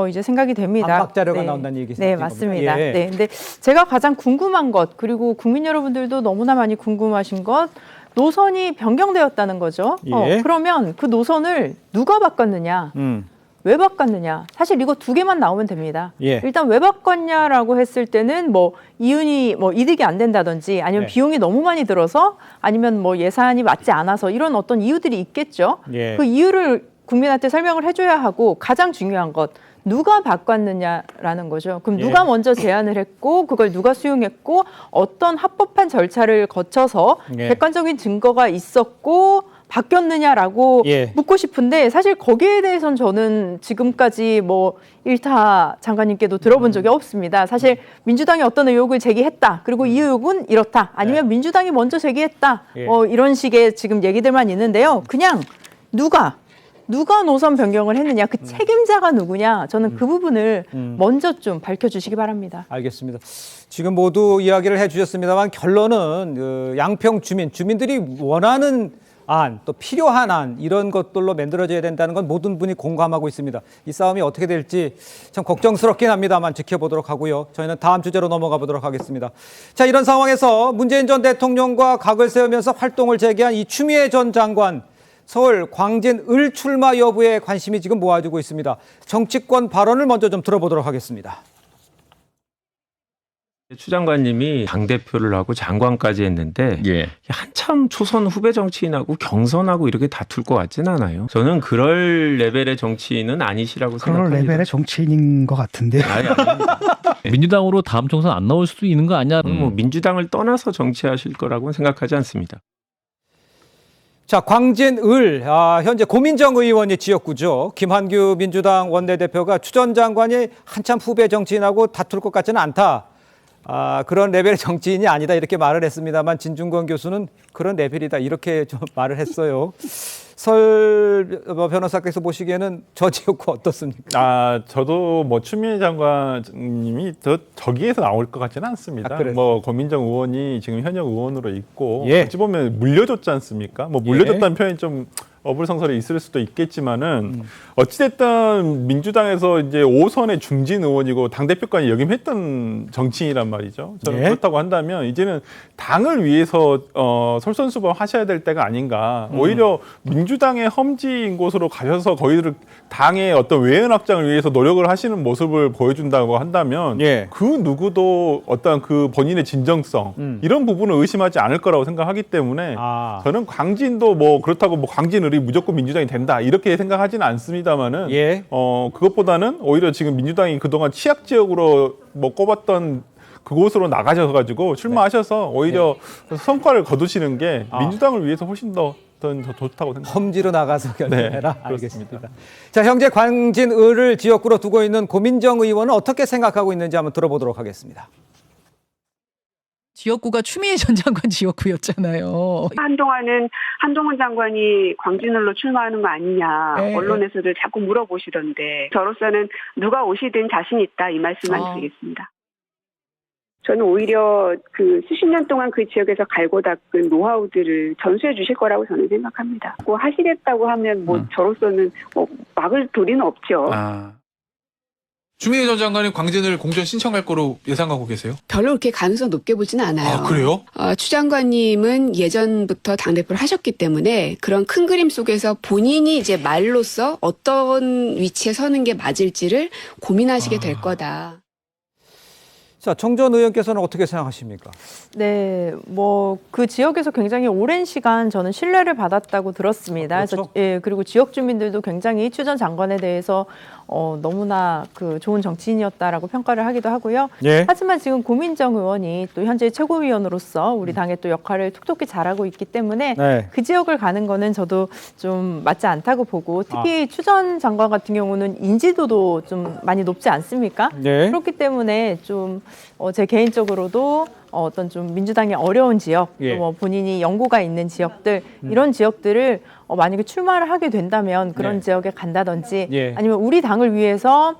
이제 생각이 됩니다. 반박 자료가 나온다는 얘기죠? 네, 맞습니다. 네, 근데 제가 가장 궁금한 것 그리고 국민 여러분들도 너무나 많이 궁금하신 것 노선이 변경되었다는 거죠. 그러면 그 노선을 누가 바꿨느냐? 왜 바꿨느냐? 사실 이거 두 개만 나오면 됩니다. 일단 왜 바꿨냐라고 했을 때는 뭐 이윤이 뭐 이득이 안 된다든지 아니면 비용이 너무 많이 들어서 아니면 뭐 예산이 맞지 않아서 이런 어떤 이유들이 있겠죠. 그 이유를 국민한테 설명을 해줘야 하고 가장 중요한 것 누가 바꿨느냐라는 거죠. 그럼 누가 먼저 제안을 했고 그걸 누가 수용했고 어떤 합법한 절차를 거쳐서 객관적인 증거가 있었고 바뀌었느냐라고 묻고 싶은데 사실 거기에 대해서는 저는 지금까지 뭐 일타 장관님께도 들어본 적이 없습니다. 사실 민주당이 어떤 의혹을 제기했다. 그리고 이 의혹은 이렇다. 아니면 민주당이 먼저 제기했다. 이런 식의 지금 얘기들만 있는데요. 그냥 누가 노선 변경을 했느냐. 그 책임자가 누구냐. 저는 그 부분을 먼저 좀 밝혀주시기 바랍니다. 알겠습니다. 지금 모두 이야기를 해주셨습니다만 결론은 그 양평 주민들이 원하는 안, 또 필요한 안 이런 것들로 만들어져야 된다는 건 모든 분이 공감하고 있습니다. 이 싸움이 어떻게 될지 참 걱정스럽긴 합니다만 지켜보도록 하고요. 저희는 다음 주제로 넘어가 보도록 하겠습니다. 자, 이런 상황에서 문재인 전 대통령과 각을 세우면서 활동을 재개한 이 추미애 전 장관 서울 광진 을 출마 여부에 관심이 지금 모아지고 있습니다. 정치권 발언을 먼저 좀 들어보도록 하겠습니다. 추 장관님이 당대표를 하고 장관까지 했는데 한참 초선 후배 정치인하고 경선하고 이렇게 다툴 것 같진 않아요. 저는 그럴 레벨의 정치인은 아니시라고 생각합니다. 그럴 레벨의 정치인인 것 같은데. 민주당으로 다음 총선 안 나올 수도 있는 거 아니야? 뭐 민주당을 떠나서 정치하실 거라고는 생각하지 않습니다. 자, 광진 을 현재 고민정 의원이 지역구죠. 김한규 민주당 원내대표가 추 전 장관이 한참 후배 정치인하고 다툴 것 같지는 않다. 그런 레벨의 정치인이 아니다 이렇게 말을 했습니다만 진중권 교수는 그런 레벨이다 이렇게 좀 말을 했어요. 설 변호사께서 보시기에는 저 지역구 어떻습니까? 저도 뭐 추미애 장관님이 저기에서 나올 것 같지는 않습니다. 뭐 고민정 의원이 지금 현역 의원으로 있고 어찌 보면 물려줬지 않습니까? 뭐 물려줬다는 표현이 좀 어불성설이 있을 수도 있겠지만은 어찌됐든 민주당에서 이제 5선의 중진 의원이고 당대표까지 역임했던 정치인이란 말이죠. 저는 그렇다고 한다면 이제는 당을 위해서 솔선수범하셔야 될 때가 아닌가. 오히려 민주당의 험지인 곳으로 가셔서 거기를 당의 어떤 외연 확장을 위해서 노력을 하시는 모습을 보여준다고 한다면 그 누구도 어떤 그 본인의 진정성 이런 부분을 의심하지 않을 거라고 생각하기 때문에 저는 광진도 뭐 그렇다고 뭐 광진을이 무조건 민주당이 된다 이렇게 생각하지는 않습니다만은 그것보다는 오히려 지금 민주당이 그동안 취약 지역으로 뭐 꼽았던 그곳으로 나가셔가지고 출마하셔서 오히려 성과를 거두시는 게 민주당을 위해서 훨씬 더 좋다고 생각합니다. 험지로 나가서 결정해라. 알겠습니다. 자, 현재 광진을을 지역구로 두고 있는 고민정 의원은 어떻게 생각하고 있는지 한번 들어보도록 하겠습니다. 지역구가 추미애 전 장관 지역구였잖아요. 한동안은 한동훈 장관이 광진을로 출마하는 거 아니냐 언론에서도 자꾸 물어보시던데 저로서는 누가 오시든 자신 있다 이 말씀만 드리겠습니다. 저는 오히려 그 수십 년 동안 그 지역에서 갈고 닦은 노하우들을 전수해 주실 거라고 저는 생각합니다. 뭐 하시겠다고 하면 뭐 저로서는 뭐 막을 도리는 없죠. 추미애 전 장관이 광진을 공천 신청할 거로 예상하고 계세요? 별로 그렇게 가능성 높게 보지는 않아요. 그래요? 추 장관님은 예전부터 당대표를 하셨기 때문에 그런 큰 그림 속에서 본인이 이제 말로써 어떤 위치에 서는 게 맞을지를 고민하시게 될 거다. 자, 정전 의원께서는 어떻게 생각하십니까? 네, 뭐 그 지역에서 굉장히 오랜 시간 저는 신뢰를 받았다고 들었습니다. 그렇죠? 그래서 그리고 지역 주민들도 굉장히 추 전 장관에 대해서 너무나 그 좋은 정치인이었다라고 평가를 하기도 하고요. 하지만 지금 고민정 의원이 또 현재 최고위원으로서 우리 당의 또 역할을 톡톡히 잘하고 있기 때문에 그 지역을 가는 거는 저도 좀 맞지 않다고 보고 특히 추 전 장관 같은 경우는 인지도도 좀 많이 높지 않습니까? 그렇기 때문에 좀 제 개인적으로도 어떤 좀 민주당의 어려운 지역, 또 뭐 본인이 연고가 있는 지역들 이런 지역들을 만약에 출마를 하게 된다면 그런 지역에 간다든지 아니면 우리 당을 위해서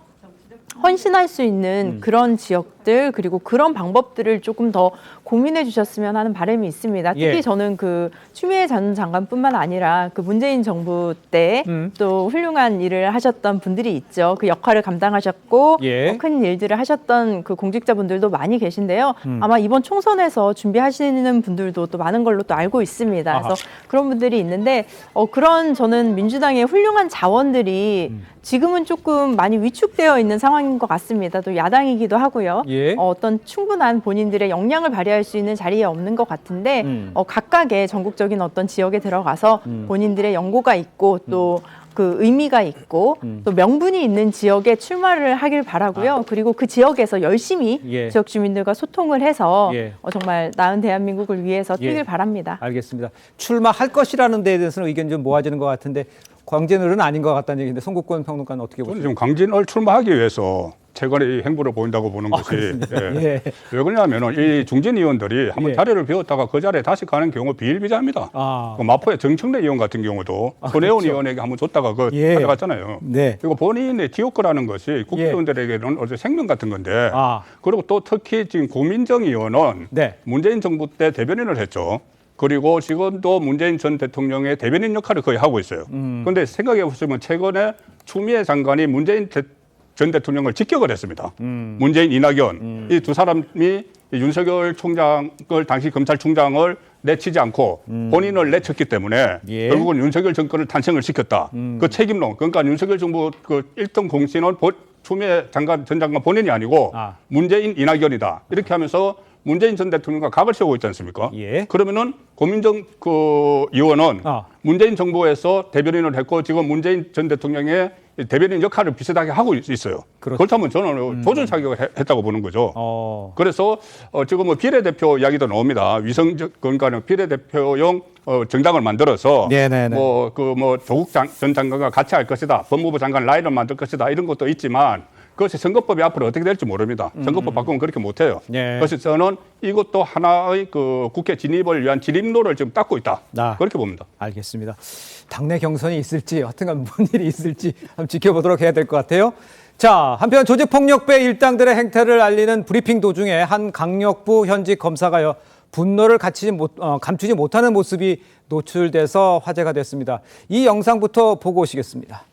헌신할 수 있는 그런 지역들 그리고 그런 방법들을 조금 더 고민해 주셨으면 하는 바람이 있습니다. 특히 저는 그 추미애 전 장관뿐만 아니라 그 문재인 정부 때 또 훌륭한 일을 하셨던 분들이 있죠. 그 역할을 감당하셨고 큰 일들을 하셨던 그 공직자분들도 많이 계신데요. 아마 이번 총선에서 준비하시는 분들도 또 많은 걸로 또 알고 있습니다. 그래서 그런 분들이 있는데 그런 저는 민주당의 훌륭한 자원들이 지금은 조금 많이 위축되어 있는 상황인 것 같습니다. 또 야당이기도 하고요. 어떤 충분한 본인들의 역량을 발휘할 수 있는 자리에 없는 것 같은데 각각의 전국적인 어떤 지역에 들어가서 본인들의 연고가 있고 또 그 의미가 있고 또 명분이 있는 지역에 출마를 하길 바라고요. 그리고 그 지역에서 열심히 지역 주민들과 소통을 해서 정말 나은 대한민국을 위해서 뛰길 바랍니다. 알겠습니다. 출마할 것이라는 데에 대해서는 의견이 좀 모아지는 것 같은데 광진을은 아닌 것 같다는 얘기인데 송국권 평론가는 어떻게 보세요? 저는 지금 광진을 출마하기 위해서 최근에 이 행보를 보인다고 보는 것이 왜 그러냐면은 이 중진 의원들이 한번 자리를 비웠다가 그 자리에 다시 가는 경우 비일비재합니다. 그 마포의 정청래 의원 같은 경우도 손혜원 의원에게 한번 줬다가 가져갔잖아요. 그리고 본인의 지역구라는 것이 국회의원들에게는 어제 생명 같은 건데 그리고 또 특히 지금 고민정 의원은 문재인 정부 때 대변인을 했죠. 그리고 지금도 문재인 전 대통령의 대변인 역할을 거의 하고 있어요. 그런데 생각해 보시면 최근에 추미애 장관이 문재인 전 대통령을 직격을 했습니다. 문재인, 이낙연 이 두 사람이 윤석열 총장을 당시 검찰총장을 내치지 않고 본인을 내쳤기 때문에 결국은 윤석열 정권을 탄생을 시켰다. 그 책임론 그러니까 윤석열 정부 그 1등 공신은 추미애 전 장관 본인이 아니고 문재인, 이낙연이다. 이렇게 하면서 문재인 전 대통령과 각을 세우고 있지 않습니까? 그러면은 고민정 그 의원은 문재인 정부에서 대변인을 했고 지금 문재인 전 대통령의 대변인 역할을 비슷하게 하고 있어요. 그렇다면 저는 조준 사격을 했다고 보는 거죠. 그래서 지금 뭐 비례대표 이야기도 나옵니다. 위성적 그러니까 비례대표용 정당을 만들어서 뭐 조국 전 장관과 같이 할 것이다. 법무부 장관 라인을 만들 것이다. 이런 것도 있지만 그것이 선거법이 앞으로 어떻게 될지 모릅니다. 선거법 바꾸면 그렇게 못해요. 그래서 저는 이것도 하나의 그 국회 진입을 위한 진입로를 지금 닦고 있다. 그렇게 봅니다. 알겠습니다. 당내 경선이 있을지 하여튼간 뭔 일이 있을지 한번 지켜보도록 해야 될 것 같아요. 자, 한편 조직폭력배 일당들의 행태를 알리는 브리핑 도중에 한 강력부 현직 검사가요. 분노를 감추지 못하는 모습이 노출돼서 화제가 됐습니다. 이 영상부터 보고 오시겠습니다.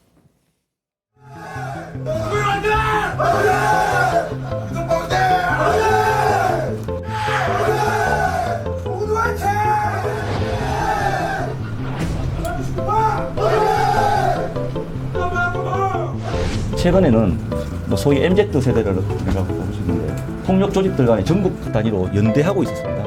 최근에는 뭐 소위 MZ 세대라고 보시는데 폭력 조직들 간에 전국 단위로 연대하고 있었습니다.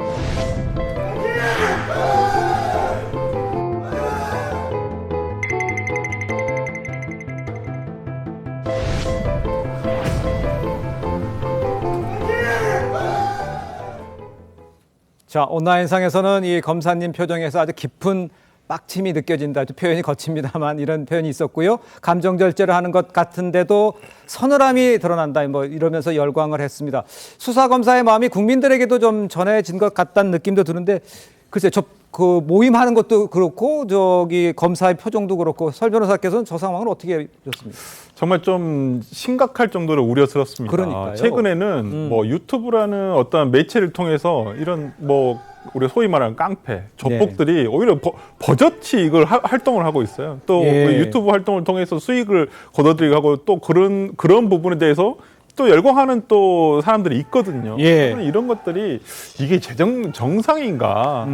자, 온라인상에서는 이 검사님 표정에서 아주 깊은 빡침이 느껴진다. 표현이 거칩니다만 이런 표현이 있었고요. 감정 절제를 하는 것 같은데도 서늘함이 드러난다. 뭐 이러면서 열광을 했습니다. 수사 검사의 마음이 국민들에게도 좀 전해진 것 같다는 느낌도 드는데 글쎄 그 모임하는 것도 그렇고 저기 검사의 표정도 그렇고 설 변호사께서는 저 상황을 어떻게 보셨습니까? 정말 좀 심각할 정도로 우려스럽습니다. 그러니까요. 최근에는 뭐 유튜브라는 어떤 매체를 통해서 이런 뭐 우리가 소위 말하는 깡패, 조폭들이 오히려 버젓이 이걸 활동을 하고 있어요. 또 유튜브 활동을 통해서 수익을 거둬들이고 하고 또 그런 부분에 대해서 또 열광하는 또 사람들이 있거든요. 저는 이런 것들이 이게 정상인가?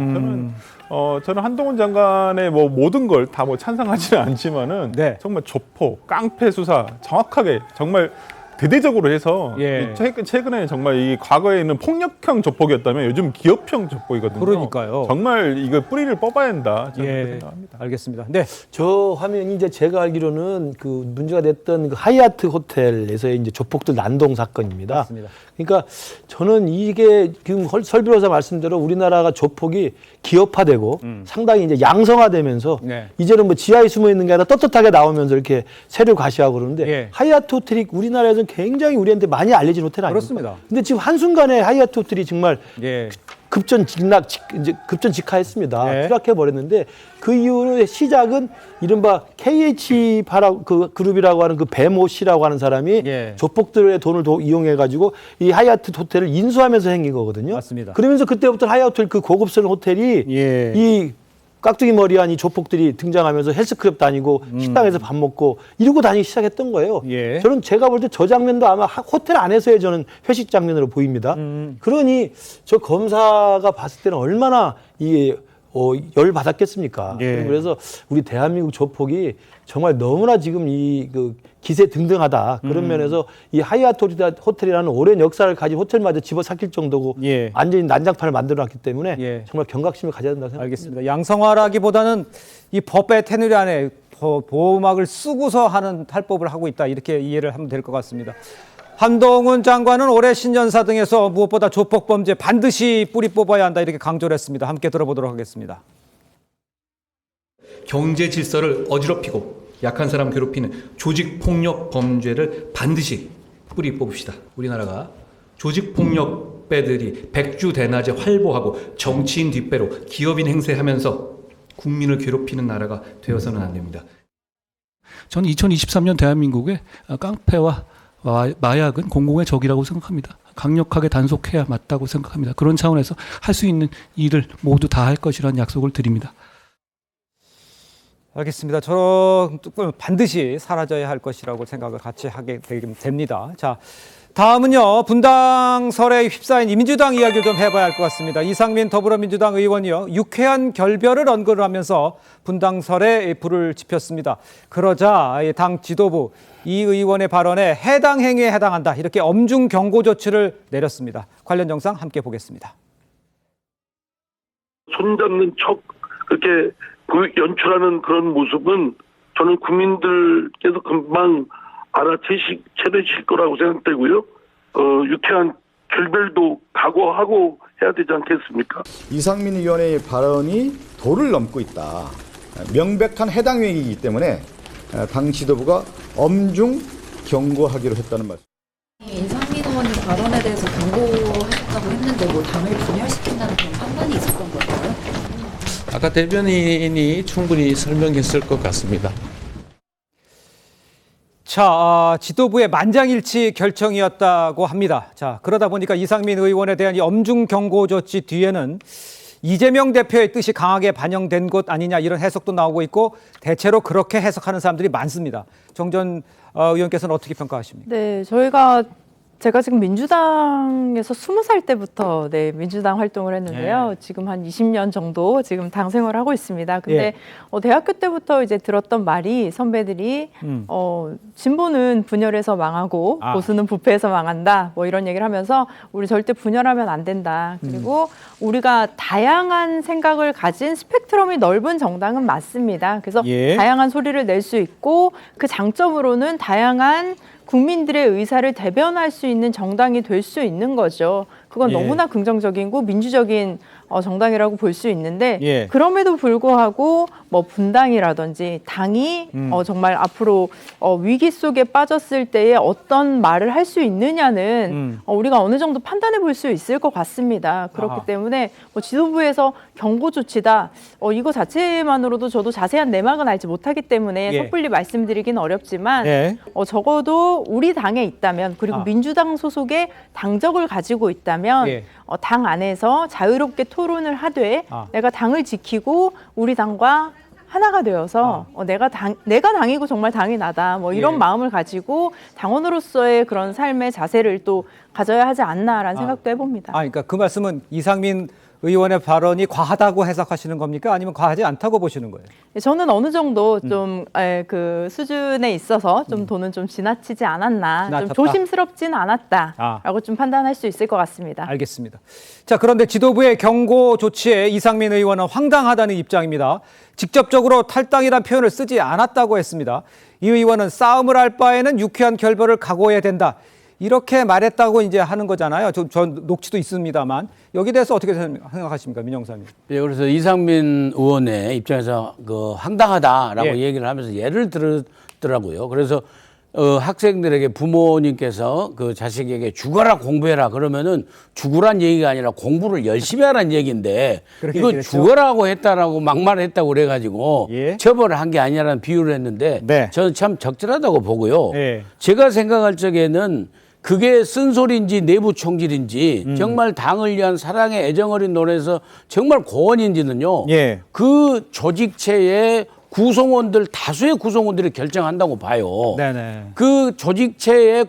저는 한동훈 장관의 뭐 모든 걸 다 뭐 찬성하지는 않지만은 정말 조폭, 깡패 수사 정확하게 정말 대대적으로 해서 최근에 정말 이 과거에는 폭력형 조폭이었다면 요즘 기업형 조폭이거든요. 그러니까요. 정말 이거 뿌리를 뽑아야 한다. 저는 그렇게 생각합니다. 알겠습니다. 네. 저 화면이 이제 제가 알기로는 그 문제가 됐던 그 하얏트 호텔에서의 이제 조폭들 난동 사건입니다. 맞습니다. 그러니까 저는 이게 지금 설 변호사 말씀대로 우리나라가 조폭이 기업화되고 상당히 이제 양성화되면서 이제는 뭐 지하에 숨어 있는 게 아니라 떳떳하게 나오면서 이렇게 세력 과시하고 그러는데 하얏트 호텔이 우리나라에서는 굉장히 우리한테 많이 알려진 호텔 아닙니까? 그렇습니다. 근데 지금 한순간에 하얏트 호텔이 정말 급전직하했습니다. 추락해 버렸는데 그 이후로 시작은 이른바 KH 그룹이라고 하는 그 배모 씨라고 하는 사람이 조폭들의 돈을 이용해 가지고 이 하얏트 호텔을 인수하면서 생긴 거거든요. 맞습니다. 그러면서 그때부터 하얏트 호텔 그 고급스러운 호텔이 이 깍두기 머리한 이 조폭들이 등장하면서 헬스클럽 다니고 식당에서 밥 먹고 이러고 다니기 시작했던 거예요. 저는 제가 볼 때 저 장면도 아마 호텔 안에서의 저는 회식 장면으로 보입니다. 그러니 저 검사가 봤을 때는 얼마나 이게 열 받았겠습니까? 그래서 우리 대한민국 조폭이 정말 너무나 지금 그 기세 등등하다. 그런 면에서 이 하얏트 호텔이라는 오랜 역사를 가진 호텔마저 집어삼킬 정도고 완전히 난장판을 만들어놨기 때문에 정말 경각심을 가져야 된다고 생각합니다. 알겠습니다. 양성화라기보다는 이 법의 테두리 안에 보호막을 쓰고서 할 법을 하고 있다. 이렇게 이해를 하면 될 것 같습니다. 한동훈 장관은 올해 신년사 등에서 무엇보다 조폭 범죄 반드시 뿌리 뽑아야 한다. 이렇게 강조를 했습니다. 함께 들어보도록 하겠습니다. 경제 질서를 어지럽히고 약한 사람 괴롭히는 조직폭력 범죄를 반드시 뿌리 뽑읍시다. 우리나라가 조직폭력배들이 백주대낮에 활보하고 정치인 뒷배로 기업인 행세하면서 국민을 괴롭히는 나라가 되어서는 안 됩니다. 저는 2023년 대한민국의 깡패와 마약은 공공의 적이라고 생각합니다. 강력하게 단속해야 맞다고 생각합니다. 그런 차원에서 할 수 있는 일을 모두 다 할 것이라는 약속을 드립니다. 알겠습니다. 저런 반드시 사라져야 할 것이라고 생각을 같이 하게 됩니다. 자, 다음은요. 분당설에 휩싸인 민주당 이야기를 좀 해봐야 할 것 같습니다. 이상민 더불어민주당 의원이요. 유쾌한 결별을 언급을 하면서 분당설에 불을 지폈습니다. 그러자 당 지도부 이 의원의 발언에 해당 행위에 해당한다. 이렇게 엄중 경고 조치를 내렸습니다. 관련 영상 함께 보겠습니다. 손잡는 척 그렇게 연출하는 그런 모습은 저는 국민들께서 금방 알아채리실 거라고 생각되고요. 유쾌한 결별도 각오하고 해야 되지 않겠습니까? 이상민 의원의 발언이 도를 넘고 있다. 명백한 해당 행위이기 때문에 당 지도부가 엄중 경고하기로 했다는 말씀. 이상민 의원이 발언에 대해서 경고하셨다고 했는데 뭐 당을 분열시킨다는 그런 판단이 있었던 걸까요? 아까 대변인이 충분히 설명했을 것 같습니다. 자, 지도부의 만장일치 결정이었다고 합니다. 자, 그러다 보니까 이상민 의원에 대한 이 엄중 경고 조치 뒤에는 이재명 대표의 뜻이 강하게 반영된 것 아니냐 이런 해석도 나오고 있고 대체로 그렇게 해석하는 사람들이 많습니다. 정전 의원께서는 어떻게 평가하십니까? 네, 제가 지금 민주당에서 20살 때부터 민주당 활동을 했는데요. 지금 한 20년 정도 지금 당 생활을 하고 있습니다. 근데 대학교 때부터 이제 들었던 말이 선배들이 진보는 분열해서 망하고 보수는 부패해서 망한다. 뭐 이런 얘기를 하면서 우리 절대 분열하면 안 된다. 그리고 우리가 다양한 생각을 가진 스펙트럼이 넓은 정당은 맞습니다. 그래서 다양한 소리를 낼 수 있고 그 장점으로는 다양한 국민들의 의사를 대변할 수 있는 정당이 될 수 있는 거죠. 그건 너무나 긍정적이고 민주적인 정당이라고 볼 수 있는데 그럼에도 불구하고 뭐 분당이라든지 당이 정말 앞으로 위기 속에 빠졌을 때에 어떤 말을 할 수 있느냐는 우리가 어느 정도 판단해 볼 수 있을 것 같습니다. 그렇기 때문에 뭐 지도부에서 경고 조치다 이거 자체만으로도 저도 자세한 내막은 알지 못하기 때문에 섣불리 말씀드리긴 어렵지만 적어도 우리 당에 있다면 그리고 민주당 소속의 당적을 가지고 있다면 당 안에서 자유롭게 토론을 하되 내가 당을 지키고 우리 당과 하나가 되어서 내가 당이고 정말 당이 나다 뭐 이런 마음을 가지고 당원으로서의 그런 삶의 자세를 또 가져야 하지 않나라는 생각도 해봅니다. 그러니까 그 말씀은 이상민 의원의 발언이 과하다고 해석하시는 겁니까? 아니면 과하지 않다고 보시는 거예요? 저는 어느 정도 좀 그 수준에 있어서 좀 돈은 좀 지나치지 않았나, 좀 조심스럽진 않았다라고 좀 판단할 수 있을 것 같습니다. 알겠습니다. 자, 그런데 지도부의 경고 조치에 이상민 의원은 황당하다는 입장입니다. 직접적으로 탈당이라는 표현을 쓰지 않았다고 했습니다. 이 의원은 싸움을 할 바에는 유쾌한 결별을 각오해야 된다. 이렇게 말했다고 이제 하는 거잖아요. 전 녹취도 있습니다만 여기에 대해서 어떻게 생각하십니까, 민영사님? 예, 그래서 이상민 의원의 입장에서 황당하다라고 얘기를 하면서 예를 들었더라고요. 그래서 학생들에게 부모님께서 그 자식에게 죽어라 공부해라 그러면은 죽으란 얘기가 아니라 공부를 열심히 하라는 얘기인데 이거 죽어라고 했다라고 막말했다고 그래가지고 처벌을 한 게 아니라는 비유를 했는데 저는 참 적절하다고 보고요. 제가 생각할 적에는 그게 쓴소리인지 내부 총질인지 정말 당을 위한 사랑의 애정어린 노래에서 정말 고언인지는요. 그 조직체의 구성원들 다수의 구성원들이 결정한다고 봐요. 그 조직체의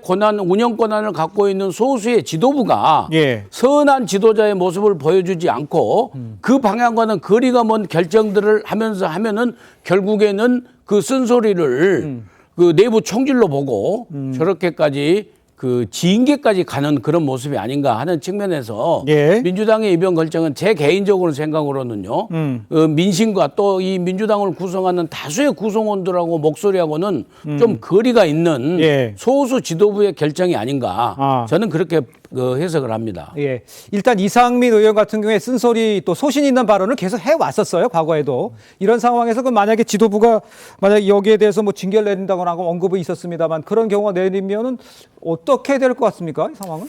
운영 권한을 갖고 있는 소수의 지도부가 선한 지도자의 모습을 보여주지 않고 그 방향과는 거리가 먼 결정들을 하면은 결국에는 그 쓴소리를 그 내부 총질로 보고 저렇게까지 그 지인계까지 가는 그런 모습이 아닌가 하는 측면에서 민주당의 이번 결정은 제 개인적으로 생각으로는요. 민심과 또 이 민주당을 구성하는 다수의 구성원들하고 목소리하고는 좀 거리가 있는 소수 지도부의 결정이 아닌가. 저는 그렇게 해석을 합니다. 일단 이상민 의원 같은 경우에 쓴소리 또 소신 있는 발언을 계속 해왔었어요. 과거에도. 이런 상황에서 만약에 지도부가 만약 여기에 대해서 뭐 징계를 내린다거나 하고 언급이 있었습니다만 그런 경우가 내리면은 어떻게 될 것 같습니까? 이 상황은?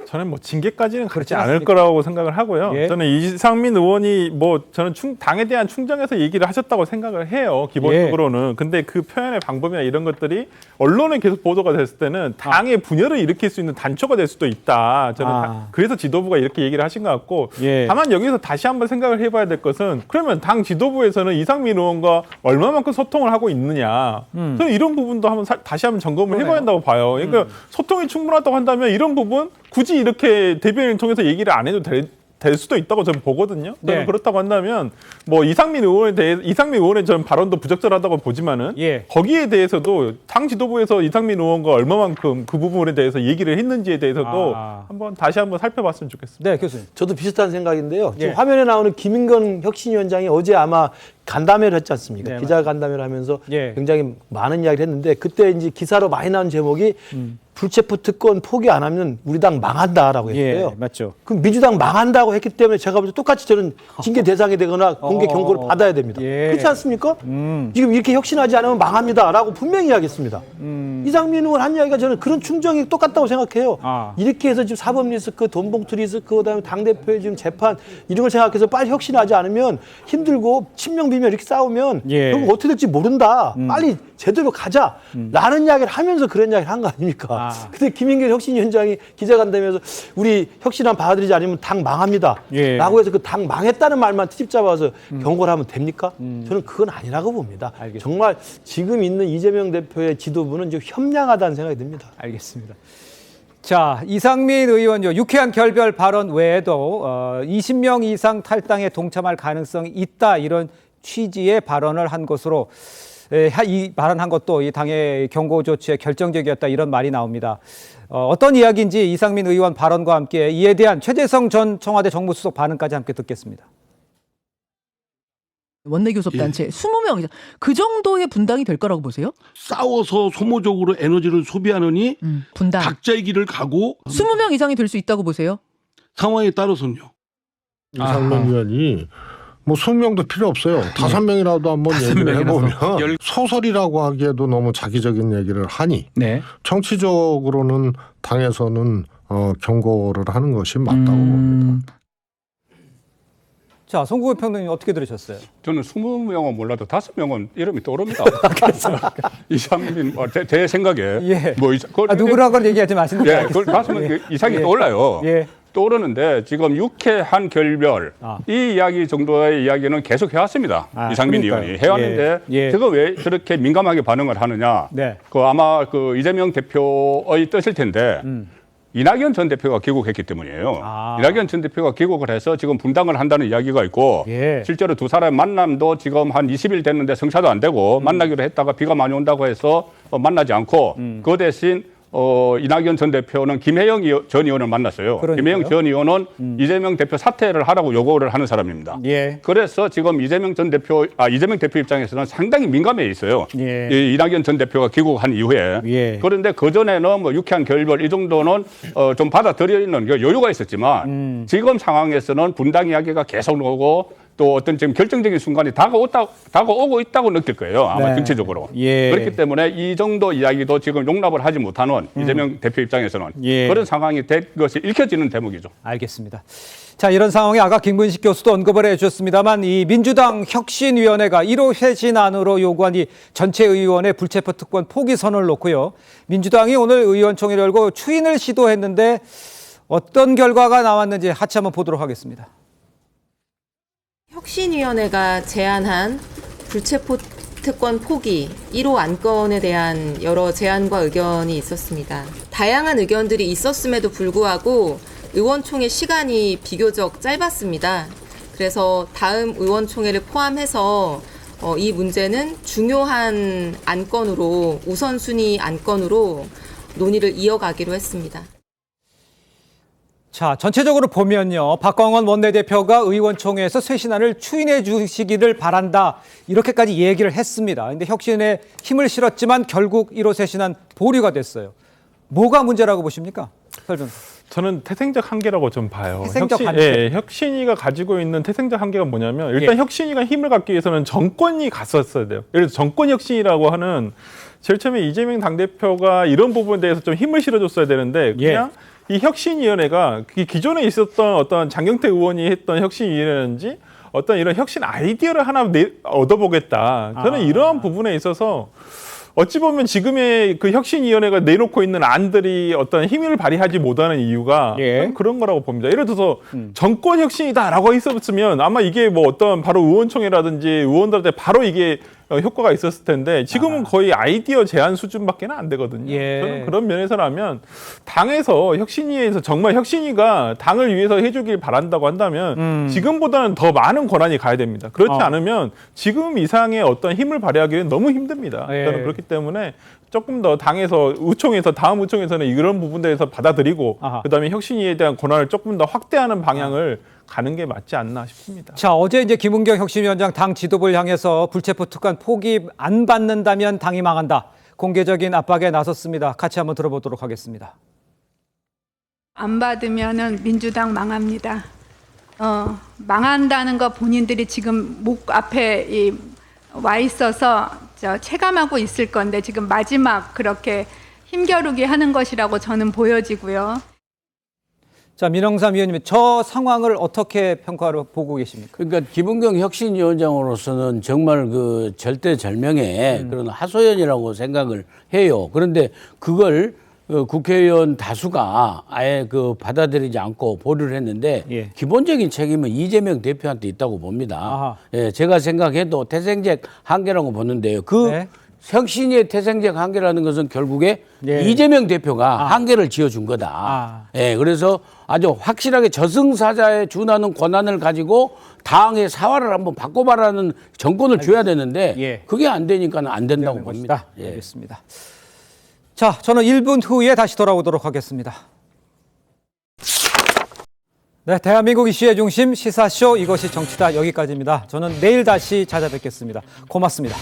저는 뭐 징계까지는 그렇지 않을 거라고 생각을 하고요. 저는 이상민 의원이 저는 당에 대한 충정에서 얘기를 하셨다고 생각을 해요. 기본적으로는. 근데 그 표현의 방법이나 이런 것들이 언론에 계속 보도가 됐을 때는 당의 분열을 일으킬 수 있는 단초가 될 수도 있다. 저는 그래서 지도부가 이렇게 얘기를 하신 것 같고 다만 여기서 다시 한번 생각을 해봐야 될 것은 그러면 당 지도부에서는 이상민 의원과 얼마만큼 소통을 하고 있느냐. 저는 이런 부분도 다시 한번 점검을 해봐야 한다고 봐요. 그러니까 소통이 충분하다고 한다면 이런 부분 굳이 이렇게 대변인을 통해서 얘기를 안 해도 될 수도 있다고 저는 보거든요. 저는 그렇다고 한다면 이상민 의원의 저는 발언도 부적절하다고 보지만은 거기에 대해서도 당 지도부에서 이상민 의원과 얼마만큼 그 부분에 대해서 얘기를 했는지에 대해서도 다시 한번 살펴봤으면 좋겠습니다. 네, 교수님. 저도 비슷한 생각인데요. 지금 화면에 나오는 김인건 혁신위원장이 어제 아마 간담회를 했지 않습니까? 기자 간담회를 하면서 굉장히 많은 이야기를 했는데 그때 이제 기사로 많이 나온 제목이 불체포 특권 포기 안 하면 우리 당 망한다라고 했어요. 맞죠. 그럼 민주당 망한다고 했기 때문에 제가 볼 때 똑같이 저는 징계 대상이 되거나 공개 경고를 받아야 됩니다. 그렇지 않습니까? 지금 이렇게 혁신하지 않으면 망합니다라고 분명히 이야기했습니다. 이상민 의원 한 이야기가 저는 그런 충정이 똑같다고 생각해요. 이렇게 해서 지금 사법 리스크, 돈봉투 리스크, 그다음에 당대표의 지금 재판 이런 걸 생각해서 빨리 혁신하지 않으면 힘들고 친명 밀면 이렇게 싸우면 결국 어떻게 될지 모른다. 빨리 제대로 가자. 라는 이야기를 하면서 그런 이야기를 한 거 아닙니까? 근데 김인길 혁신위원장이 기자간담회에서 우리 혁신안 받아들이지 않으면 당 망합니다. 라고 해서 그 당 망했다는 말만 트집 잡아서 경고를 하면 됩니까? 저는 그건 아니라고 봅니다. 알겠습니다. 정말 지금 있는 이재명 대표의 지도부는 좀 현명하다는 생각이 듭니다. 알겠습니다. 자, 이상민 의원요. 유쾌한 결별 발언 외에도 20명 이상 탈당에 동참할 가능성이 있다 이런 취지의 발언을 한 것으로 이 발언한 것도 이 당의 경고 조치에 결정적이었다 이런 말이 나옵니다. 어떤 이야기인지 이상민 의원 발언과 함께 이에 대한 최재성 전 청와대 정무수석 반응까지 함께 듣겠습니다. 원내교섭단체 20명 이상 그 정도의 분당이 될 거라고 보세요? 싸워서 소모적으로 에너지를 소비하느니 분당. 각자의 길을 가고 20명 이상이 될 수 있다고 보세요? 상황에 따라서는요. 이상민 의원이 뭐 20명도 필요 없어요. 5명이라도 한번 얘기를 해보면 소설이라고 하기에도 너무 자기적인 얘기를 하니 정치적으로는 당에서는 경고를 하는 것이 맞다고 봅니다. 자, 송국은 평론가님 어떻게 들으셨어요? 저는 20명은 몰라도 5명은 이름이 떠오릅니다. 이상민, 제 생각에. 뭐 누구라고는 얘기하지 마시는데. 예, 그걸 5명 이상이 떠올라요. 떠오르는데 지금 유쾌한 결별 이 이야기 정도의 이야기는 계속 해왔습니다. 이상민 의원이 해왔는데 제가 왜 저렇게 민감하게 반응을 하느냐. 그 아마 그 이재명 대표의 뜻일 텐데 이낙연 전 대표가 귀국했기 때문이에요. 이낙연 전 대표가 귀국을 해서 지금 분당을 한다는 이야기가 있고 실제로 두 사람의 만남도 지금 한 20일 됐는데 성사도 안 되고 만나기로 했다가 비가 많이 온다고 해서 만나지 않고 그 대신 이낙연 전 대표는 김혜영 전 의원을 만났어요. 그러니까요. 김혜영 전 의원은 이재명 대표 사퇴를 하라고 요구를 하는 사람입니다. 그래서 지금 이재명 대표 입장에서는 상당히 민감해 있어요. 이 이낙연 전 대표가 귀국한 이후에. 그런데 그전에는 뭐 유쾌한 결별 이 정도는 좀 받아들이는 여유가 있었지만 지금 상황에서는 분당 이야기가 계속 오고 또 어떤 지금 결정적인 순간이 다가오고 있다고 느낄 거예요. 아마 정치적으로. 그렇기 때문에 이 정도 이야기도 지금 용납을 하지 못하는 이재명 대표 입장에서는 그런 상황이 된 것이 읽혀지는 대목이죠. 알겠습니다. 자, 이런 상황에 아까 김근식 교수도 언급을 해주셨습니다만 이 민주당 혁신위원회가 1호 쇄신안으로 요구한 이 전체 의원의 불체포 특권 포기 선언을 놓고요. 민주당이 오늘 의원총회를 열고 추인을 시도했는데 어떤 결과가 나왔는지 하치 한번 보도록 하겠습니다. 혁신위원회가 제안한 불체포 특권 포기 1호 안건에 대한 여러 제안과 의견이 있었습니다. 다양한 의견들이 있었음에도 불구하고 의원총회 시간이 비교적 짧았습니다. 그래서 다음 의원총회를 포함해서 이 문제는 중요한 안건으로 우선순위 안건으로 논의를 이어가기로 했습니다. 자, 전체적으로 보면요. 박광원 원내대표가 의원총회에서 쇄신안을 추인해 주시기를 바란다. 이렇게까지 얘기를 했습니다. 그런데 혁신에 힘을 실었지만 결국 1호 쇄신안 보류가 됐어요. 뭐가 문제라고 보십니까? 설 변호사. 저는 태생적 한계라고 좀 봐요. 태생적 한계. 혁신위가 가지고 있는 태생적 한계가 뭐냐면 일단 혁신위가 힘을 갖기 위해서는 정권이 갔었어야 돼요. 예를 들어서 정권 혁신이라고 하는 제일 처음에 이재명 당대표가 이런 부분에 대해서 좀 힘을 실어줬어야 되는데 그냥 이 혁신위원회가 기존에 있었던 어떤 장경태 의원이 했던 혁신위원회인지 어떤 이런 혁신 아이디어를 하나 얻어보겠다. 저는 이러한 부분에 있어서 어찌 보면 지금의 그 혁신위원회가 내놓고 있는 안들이 어떤 힘을 발휘하지 못하는 이유가 그런 거라고 봅니다. 예를 들어서 정권 혁신이다라고 있었으면 아마 이게 뭐 어떤 바로 의원총회라든지 의원들한테 바로 이게 효과가 있었을 텐데 지금은 거의 아이디어 제안 수준밖에 안 되거든요. 저는 그런 면에서라면 당에서 혁신위에서 정말 혁신위가 당을 위해서 해주길 바란다고 한다면 지금보다는 더 많은 권한이 가야 됩니다. 그렇지 않으면 지금 이상의 어떤 힘을 발휘하기는 너무 힘듭니다. 저는 그렇기 때문에 조금 더 당에서 의총에서 다음 의총에서는 이런 부분들에서 받아들이고 그다음에 혁신위에 대한 권한을 조금 더 확대하는 방향을 가는 게 맞지 않나 싶습니다. 자, 어제 이제 김은경 혁신위원장 당 지도부를 향해서 불체포 특권 포기 안 받는다면 당이 망한다. 공개적인 압박에 나섰습니다. 같이 한번 들어보도록 하겠습니다. 안 받으면은 민주당 망합니다. 망한다는 거 본인들이 지금 목 앞에 와 있어서 체감하고 있을 건데 지금 마지막 그렇게 힘겨루기 하는 것이라고 저는 보여지고요. 자, 민영삼 위원님, 저 상황을 어떻게 평가를 보고 계십니까? 그러니까 김은경 혁신위원장으로서는 정말 그 절대절명의 그런 하소연이라고 생각을 해요. 그런데 그걸 국회의원 다수가 아예 그 받아들이지 않고 보류를 했는데 기본적인 책임은 이재명 대표한테 있다고 봅니다. 예, 제가 생각해도 태생적 한계라고 보는데요. 그 혁신의 태생적 한계라는 것은 결국에 이재명 대표가 한계를 지어준 거다. 예, 그래서 아주 확실하게 저승사자에 준하는 권한을 가지고 당의 사활을 한번 바꿔봐라는 정권을 줘야 되는데 그게 안 되니까는 안 된다고 봅니다. 알겠습니다. 자, 저는 1분 후에 다시 돌아오도록 하겠습니다. 네, 대한민국 이슈의 중심 시사쇼 이것이 정치다 여기까지입니다. 저는 내일 다시 찾아뵙겠습니다. 고맙습니다.